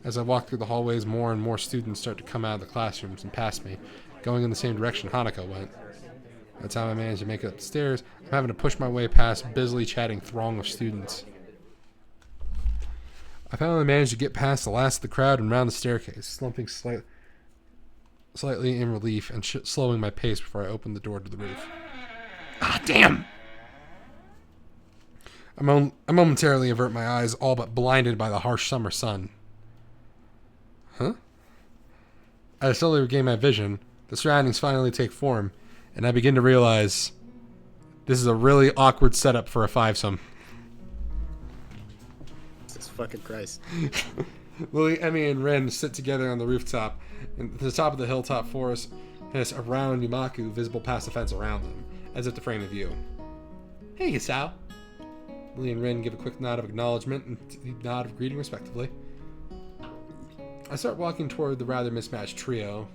As I walk through the hallways, more and more students start to come out of the classrooms and past me, going in the same direction Hanako went. By the time I manage to make it upstairs, I'm having to push my way past a busily chatting throng of students. I finally managed to get past the last of the crowd and round the staircase, slumping slightly in relief and slowing my pace before I open the door to the roof. Ah, damn! I momentarily avert my eyes, all but blinded by the harsh summer sun. Huh? I slowly regain my vision, the surroundings finally take form, and I begin to realize this is a really awkward setup for a fivesome. Jesus fucking Christ. Lilly, Emi, and Ren sit together on the rooftop, and at the top of the hilltop forest has a round Yuuko visible past the fence around them, as if to frame the view. Hey, Hisao. Lilly and Ren give a quick nod of acknowledgement and a nod of greeting respectively. I start walking toward the rather mismatched trio,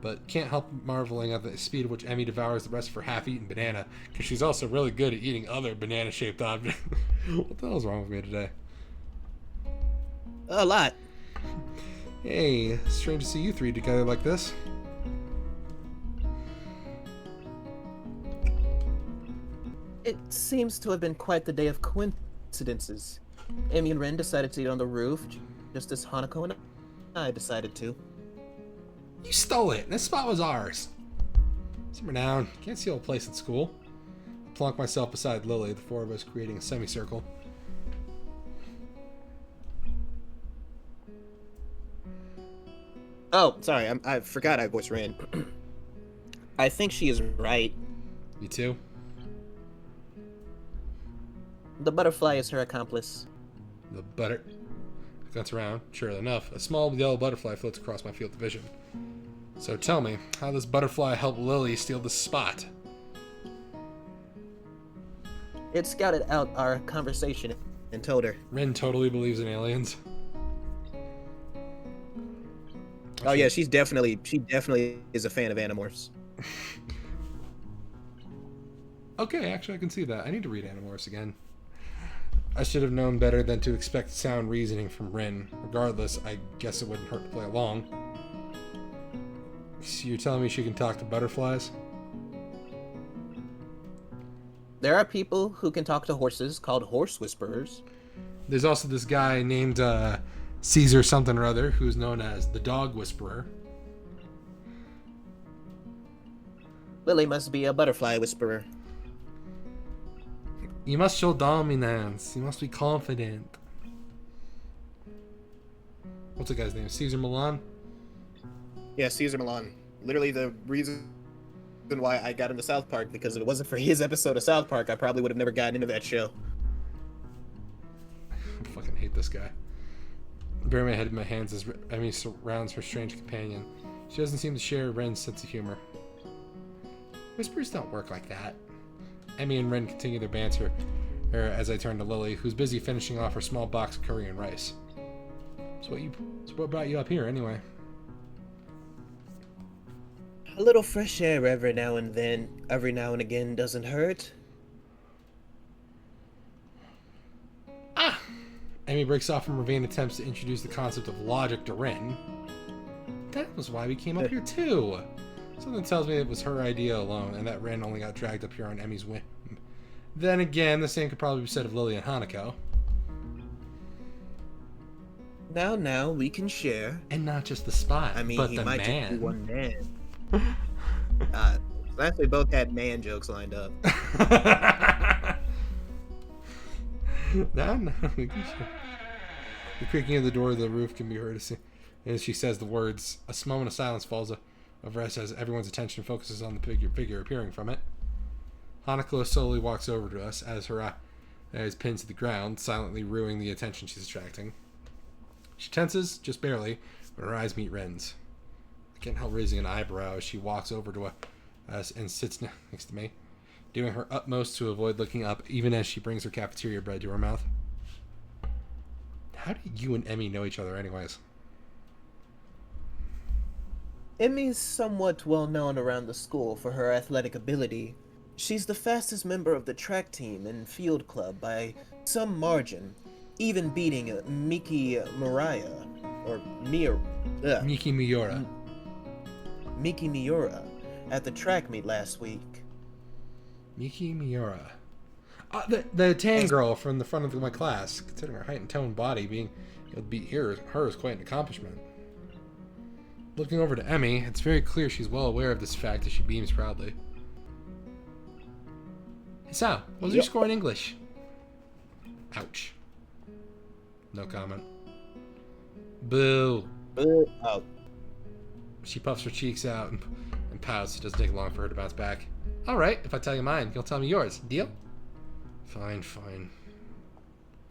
but can't help marveling at the speed at which Emi devours the rest of her half-eaten banana, because she's also really good at eating other banana-shaped objects. What the hell's wrong with me today? A lot. Hey, strange to see you three together like this. It seems to have been quite the day of coincidences. Emi and Ren decided to eat on the roof, just as Hanako and I decided to. You stole it. This spot was ours. Simmer down. Can't steal a place at school. I plonk myself beside Lilly, the four of us creating a semicircle. Oh, sorry, I forgot I voiced Ren. I think she is right. You too? The butterfly is her accomplice. The butter... I glance around. Sure enough, a small yellow butterfly floats across my field of vision. So tell me, how does butterfly help Lilly steal the spot? It scouted out our conversation and told her. Ren totally believes in aliens. Oh yeah, she definitely is a fan of Animorphs. Okay, actually I can see that. I need to read Animorphs again. I should have known better than to expect sound reasoning from Rin. Regardless, I guess it wouldn't hurt to play along. So you're telling me she can talk to butterflies? There are people who can talk to horses called horse whisperers. There's also this guy named Caesar something or other who's known as the dog whisperer. Lilly must be a butterfly whisperer. You must show dominance. You must be confident. What's the guy's name? Caesar Milan? Yeah, Caesar Milan. Literally the reason why I got into South Park, because if it wasn't for his episode of South Park, I probably would have never gotten into that show. I fucking hate this guy. I bury my head in my hands as Emmy surrounds her strange companion. She doesn't seem to share Ren's sense of humor. Whispers don't work like that. Emmy and Ren continue their banter as I turn to Lilly, who's busy finishing off her small box of curry and rice. So what brought you up here, anyway? A little fresh air every now and again doesn't hurt. Ah! Emmy breaks off from her vain attempts to introduce the concept of logic to Ren. That was why we came up here, too. Something tells me it was her idea alone, and that Ren only got dragged up here on Emmy's whim. Then again, the same could probably be said of Lilly and Hanako. Now, we can share. And not just the spy, but he the might man. just be one man. Last we both had man jokes lined up. No, we can share. The creaking of the door of the roof can be heard as she says the words. A moment of silence falls over us as everyone's attention focuses on the figure appearing from it. Hanako slowly walks over to us as her eye is pinned to the ground, silently ruining the attention she's attracting. She tenses, just barely, when her eyes meet Ren's. I can't help raising an eyebrow as she walks over to us and sits next to me, doing her utmost to avoid looking up even as she brings her cafeteria bread to her mouth. How do you and Emmy know each other anyways? Emmy's somewhat well known around the school for her athletic ability. She's the fastest member of the track team and field club by some margin, even beating Miki Miura at the track meet last week. Miki Miura. The tan girl from the front of my class. Considering her height and toned body, being able to beat her is quite an accomplishment. Looking over to Emmy, it's very clear she's well aware of this fact as she beams proudly. Hisao, what was your score in English? Ouch. No comment. Boo. Boo. Oh. She puffs her cheeks out and pouts. It doesn't take long for her to bounce back. Alright, if I tell you mine, you'll tell me yours. Deal? Fine.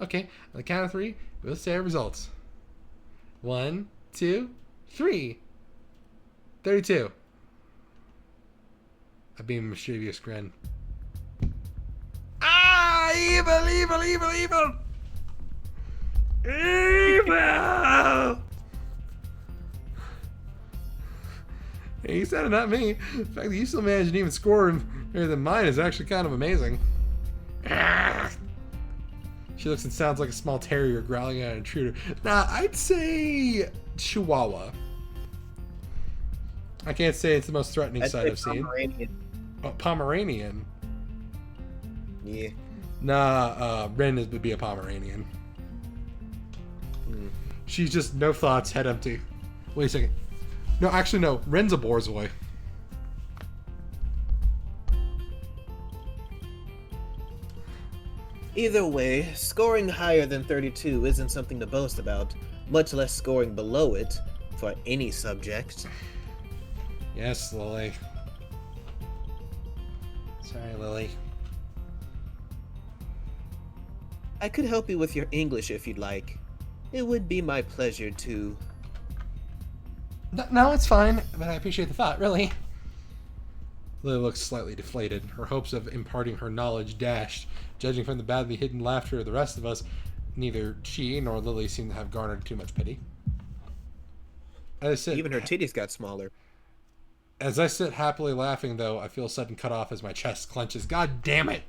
Okay, on the count of 3, we'll say our results. 1, 2, 3. 32. I beam a mischievous grin. Ah! Evil! Evil! Hey, you said it, not me. The fact that you still managed to even score better than mine is actually kind of amazing. She looks and sounds like a small terrier growling at an intruder. Nah, I'd say Chihuahua. I can't say it's the most threatening sight I've seen. Pomeranian. Yeah. Nah, Ren would be a Pomeranian. She's just no thoughts, head empty. Wait a second. No, actually no. Ren's a Borzoi. Either way, scoring higher than 32 isn't something to boast about, much less scoring below it for any subject. Yes, Lilly. Sorry, Lilly. I could help you with your English if you'd like. It would be my pleasure to. No, it's fine, but I appreciate the thought, really. Lilly looks slightly deflated, her hopes of imparting her knowledge dashed. Judging from the badly hidden laughter of the rest of us, neither she nor Lilly seem to have garnered too much pity. As I sit, Even her titties got smaller. as I sit happily laughing, though, I feel a sudden cut off as my chest clenches. God damn it!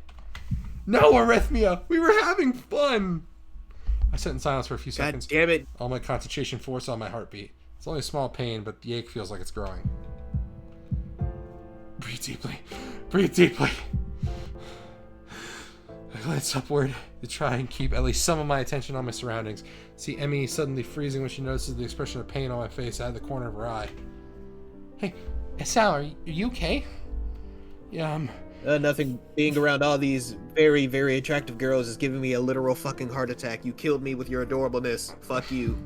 No, Arrhythmia! We were having fun! I sit in silence for a few seconds. God damn it. All my concentration forced on my heartbeat. It's only a small pain, but the ache feels like it's growing. Breathe deeply. Breathe deeply. I glance upward to try and keep at least some of my attention on my surroundings. See Emmy suddenly freezing when she notices the expression of pain on my face out of the corner of her eye. Hey, Sal, are you okay? Yeah, Nothing. Being around all these very, very attractive girls is giving me a literal fucking heart attack. You killed me with your adorableness. Fuck you.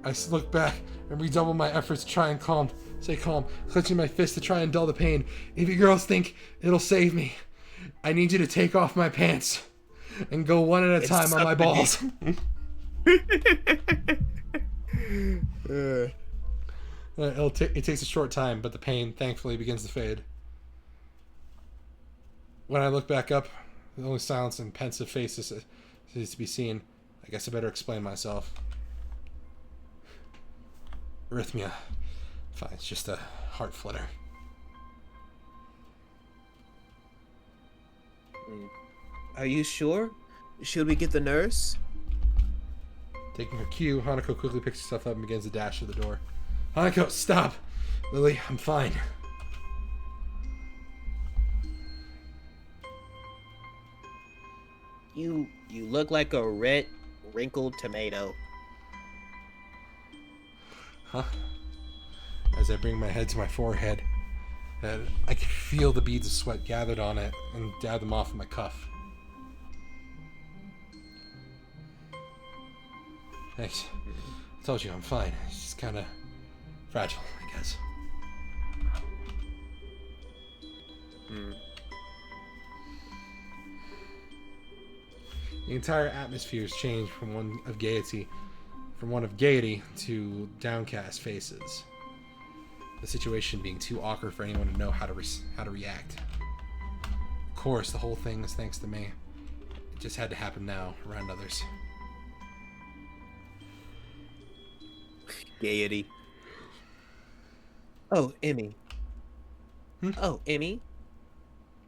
I look back and redouble my efforts to try and stay calm, clenching my fist to try and dull the pain. If you girls think it'll save me, I need you to take off my pants and go one at a time on my balls. It takes a short time, but the pain, thankfully, begins to fade. When I look back up, the only silence and pensive faces is to be seen. I guess I better explain myself. Arrhythmia. Fine, it's just a heart flutter. Are you sure? Should we get the nurse? Taking her cue, Hanako quickly picks herself up and begins to dash to the door. Hanako, stop! Lilly, I'm fine. You look like a red, wrinkled tomato. Huh? As I bring my head to my forehead, I can feel the beads of sweat gathered on it and dab them off of my cuff. Thanks. I told you I'm fine. It's just kind of fragile, I guess. The entire atmosphere has changed from one of gaiety to downcast faces. The situation being too awkward for anyone to know how to react. Of course, the whole thing is thanks to me. It just had to happen now, around others. Gaiety. Oh, Emmy. Oh, Emmy.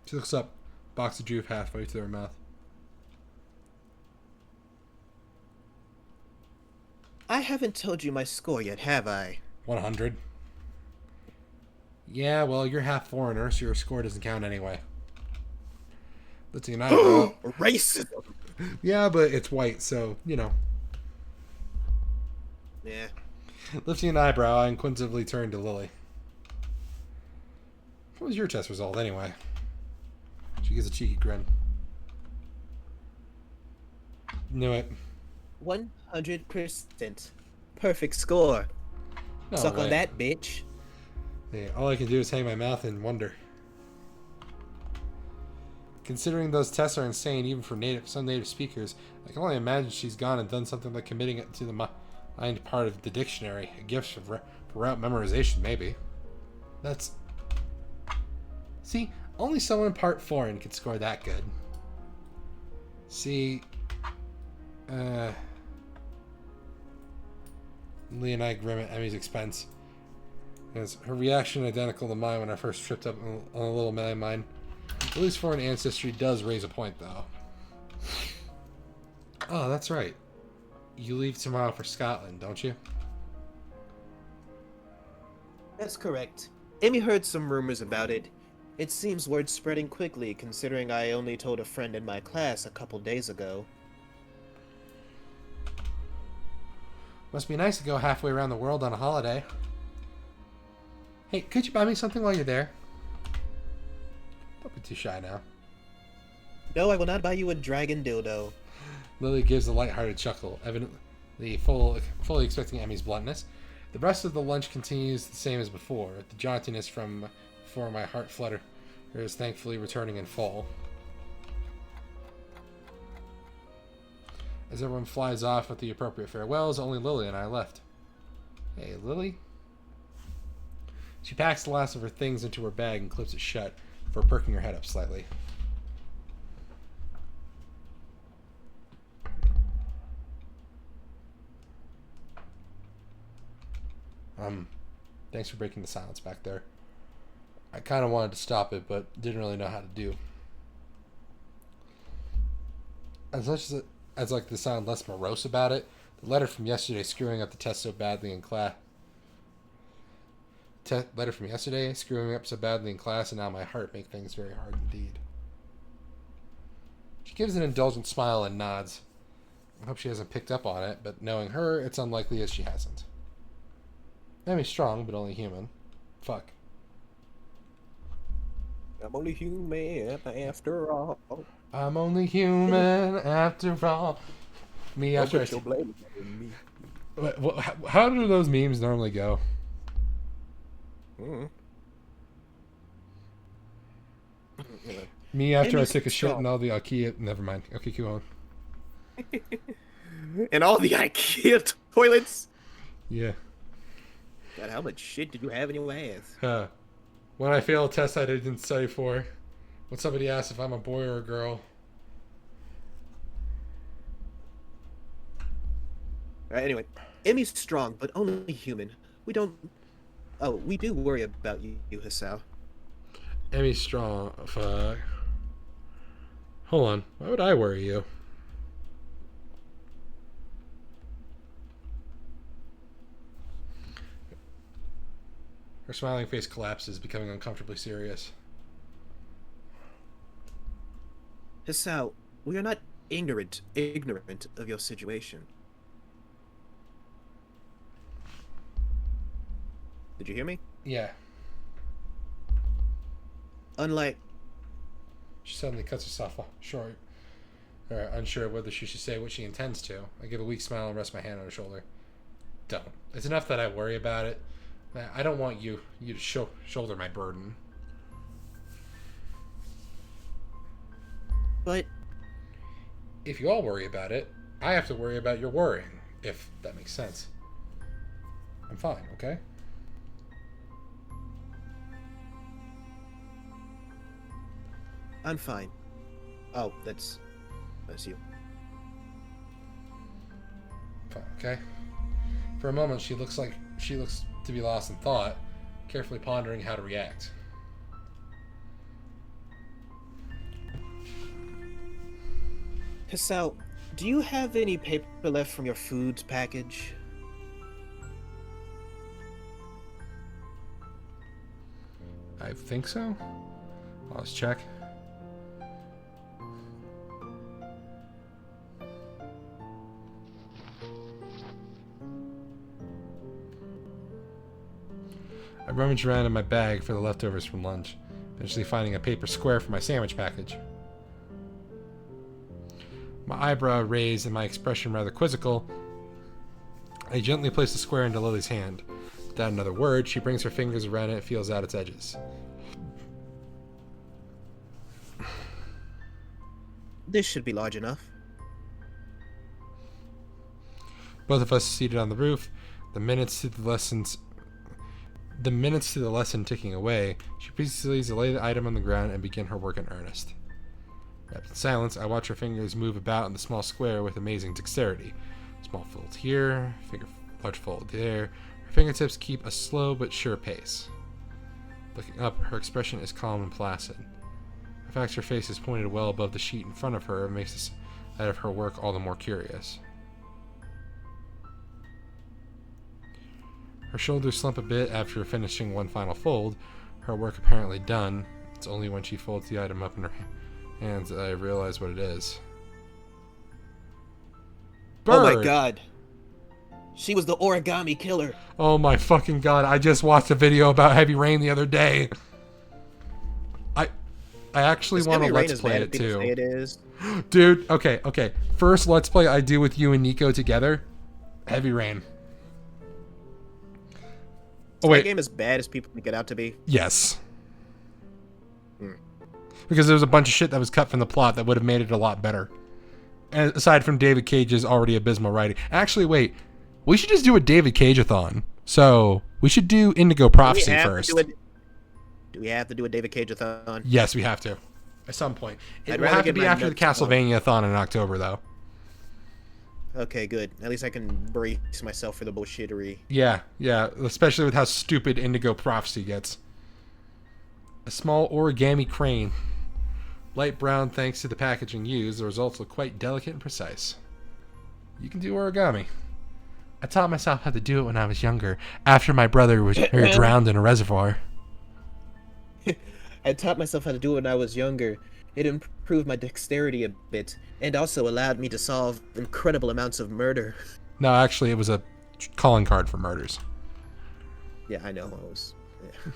She looks up, box of juice halfway to her mouth. I haven't told you my score yet, have I? 100. Yeah, well, you're half foreigner, so your score doesn't count anyway. Lifting an eyebrow. Racism! Yeah, but it's white, so, you know. Yeah. Lifting an eyebrow, I inquisitively turned to Lilly. What was your test result, anyway? She gives a cheeky grin. Knew it. 100%. Perfect score. No Suck way. on that, bitch. Hey, all I can do is hang my mouth and wonder. Considering those tests are insane even for some native speakers, I can only imagine she's gone and done something like committing it to the mind part of the dictionary. A gift for route memorization, maybe. That's... See, only someone part foreign could score that good. See... Lee and I grim at Emmy's expense. As her reaction identical to mine when I first tripped up on a little landmine. At least foreign ancestry does raise a point, though. Oh, that's right. You leave tomorrow for Scotland, don't you? That's correct. Emmy heard some rumors about it. It seems word's spreading quickly, considering I only told a friend in my class a couple days ago. Must be nice to go halfway around the world on a holiday. Hey, could you buy me something while you're there? Don't be too shy now. No, I will not buy you a dragon dildo. Lilly gives a lighthearted chuckle, evidently fully expecting Emmy's bluntness. The rest of the lunch continues the same as before. The jauntiness from before my heart flutter is thankfully returning in full. As everyone flies off with the appropriate farewells, only Lilly and I are left. Hey, Lilly? She packs the last of her things into her bag and clips it shut, before perking her head up slightly. Thanks for breaking the silence back there. I kind of wanted to stop it, but didn't really know how to do. As much as like to sound less morose about it, the letter from yesterday screwing up the test so badly in class. Letter from yesterday screwing up so badly in class, and now my heart make things very hard indeed. She gives an indulgent smile and nods. I hope she hasn't picked up on it, but knowing her, it's unlikely as she hasn't. Maybe strong, but only human. Fuck. I'm only human after all. I'm only human after all. Me after I... blame me. How do those memes normally go? Me after I took a shit and all the IKEA... Never mind. Okay, keep on. And all the IKEA toilets? Yeah. God, how much shit did you have in your ass? When I fail a test I didn't study for. When somebody asks if I'm a boy or a girl. Alright, anyway. Emmy's strong, but only human. We don't... Oh, we do worry about you, Hisao. Emmy's strong. Fuck. Hold on. Why would I worry you? Her smiling face collapses, becoming uncomfortably serious. Hisao, we are not ignorant of your situation. Did you hear me? Yeah. Unlike... She suddenly cuts herself short, unsure of whether she should say what she intends to. I give a weak smile and rest my hand on her shoulder. Don't. It's enough that I worry about it. I don't want you to shoulder my burden. But... If you all worry about it, I have to worry about your worrying, if that makes sense. I'm fine, okay? I'm fine. Oh, that's you. Okay. For a moment, she looks to be lost in thought, carefully pondering how to react. Hisao, do you have any paper left from your foods package? I think so. Let's check. I rummaged around in my bag for the leftovers from lunch, eventually finding a paper square for my sandwich package. My eyebrow raised and my expression rather quizzical, I gently place the square into Lily's hand. Without another word, she brings her fingers around it and feels out its edges. This should be large enough. Both of us seated on the roof, the minutes to the lesson ticking away, she proceeds to lay the item on the ground and begin her work in earnest. Wrapped in silence, I watch her fingers move about in the small square with amazing dexterity. Small fold here, large fold there. Her fingertips keep a slow but sure pace. Looking up, her expression is calm and placid. The fact her face is pointed well above the sheet in front of her makes the sight of her work all the more curious. Her shoulders slump a bit after finishing one final fold, her work apparently done. It's only when she folds the item up in her hands that I realize what it is. Bird. Oh my god. She was the origami killer. Oh my fucking god, I just watched a video about Heavy Rain the other day. I actually want to let's play it too. It is. Dude, okay. First let's play I do with you and Nico together. Heavy Rain. Is that game as bad as people make it out to be? Yes. Because there was a bunch of shit that was cut from the plot that would have made it a lot better. And aside from David Cage's already abysmal writing. Actually, wait. We should just do a David Cage-a-thon. So, we should do Indigo Prophecy first. Do we have to do a David Cage-a-thon? Yes, we have to. At some point. It will have to be after the Castlevania-a-thon in October, though. Okay, good. At least I can brace myself for the bullshittery. Yeah, especially with how stupid Indigo Prophecy gets. A small origami crane. Light brown thanks to the packaging used, the results look quite delicate and precise. You can do origami. I taught myself how to do it when I was younger, after my brother was drowned in a reservoir. I taught myself how to do it when I was younger. It improved my dexterity a bit, and also allowed me to solve incredible amounts of murder. No, actually, it was a calling card for murders. Yeah, I know.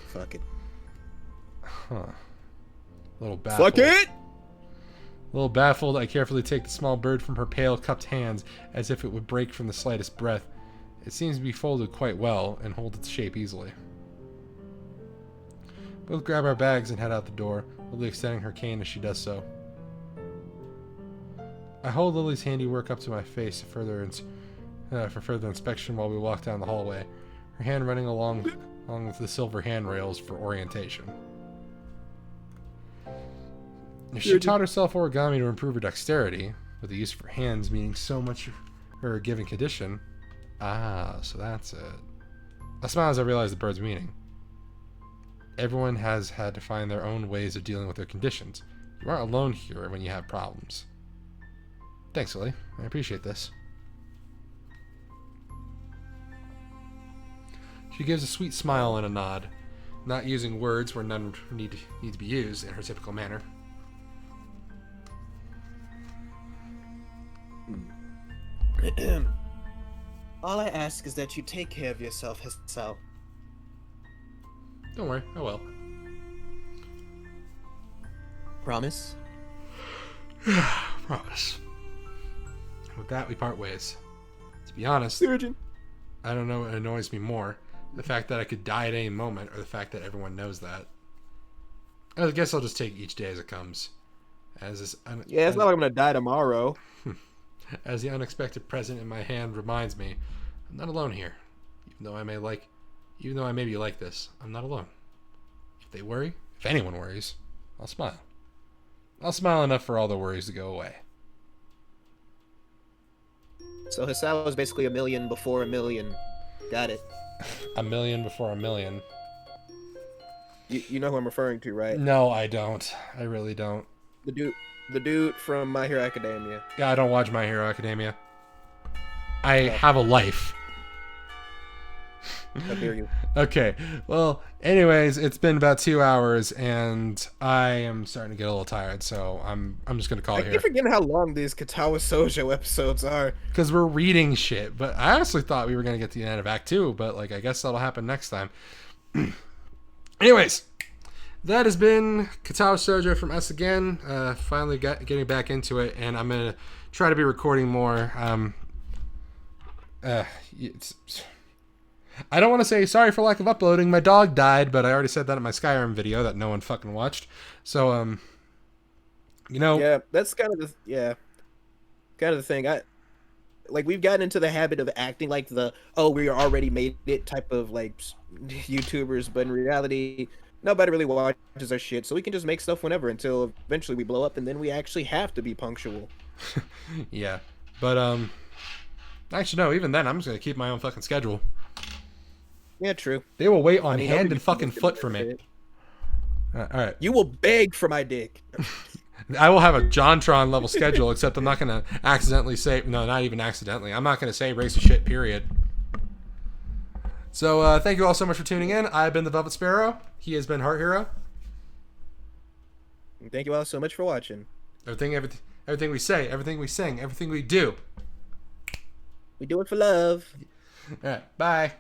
Fuck it. Huh. A little baffled. Fuck it! A little baffled, I carefully take the small bird from her pale, cupped hands, as if it would break from the slightest breath. It seems to be folded quite well, and hold its shape easily. Both grab our bags and head out the door, Lily extending her cane as she does so. I hold Lily's handiwork up to my face for further inspection while we walk down the hallway, her hand running along with the silver handrails for orientation. If she taught herself origami to improve her dexterity, with the use of her hands meaning so much her given condition, so that's it. I smile as I realize the bird's meaning. Everyone has had to find their own ways of dealing with their conditions. You aren't alone here when you have problems. Thanks, Lily. I appreciate this. She gives a sweet smile and a nod, not using words where none need to be used in her typical manner. All I ask is that you take care of yourself, Hisao. Don't worry, I will. Promise? Promise. With that, we part ways. To be honest, Surgeon. I don't know what annoys me more. The fact that I could die at any moment, or the fact that everyone knows that. I guess I'll just take each day as it comes. It's not like I'm gonna die tomorrow. As the unexpected present in my hand reminds me, I'm not alone here. Even though I may be like this, I'm not alone. If anyone worries, I'll smile. I'll smile enough for all the worries to go away. So Hisao was basically a million before a million. Got it. A million before a million. You know who I'm referring to, right? No, I don't. I really don't. The dude from My Hero Academia. Yeah, I don't watch My Hero Academia. I have a life. How dare you? Okay. Well, anyways, it's been about 2 hours, and I am starting to get a little tired, so I'm just gonna call it I here. keep forgetting how long these Katawa Shoujo episodes are. Because we're reading shit. But I honestly thought we were gonna get to the end of Act 2, but I guess that'll happen next time. Anyways, that has been Katawa Shoujo from us again. Finally getting back into it, and I'm gonna try to be recording more. I don't want to say sorry for lack of uploading. My dog died, but I already said that in my Skyrim video that no one fucking watched. So, Yeah, that's kind of the thing. We've gotten into the habit of acting like we already made it type of YouTubers, but in reality, nobody really watches our shit, so we can just make stuff whenever until eventually we blow up, and then we actually have to be punctual. Yeah, but actually no. Even then, I'm just gonna keep my own fucking schedule. Yeah, true. They will wait on hand and fucking foot for me. All right. You will beg for my dick. I will have a JonTron level schedule, except I'm not going to accidentally say... No, not even accidentally. I'm not going to say race of shit, period. So, thank you all so much for tuning in. I've been the Velvet Sparrow. He has been Heart Hero. Thank you all so much for watching. Everything we say, everything we sing, everything we do. We do it for love. All right. Bye.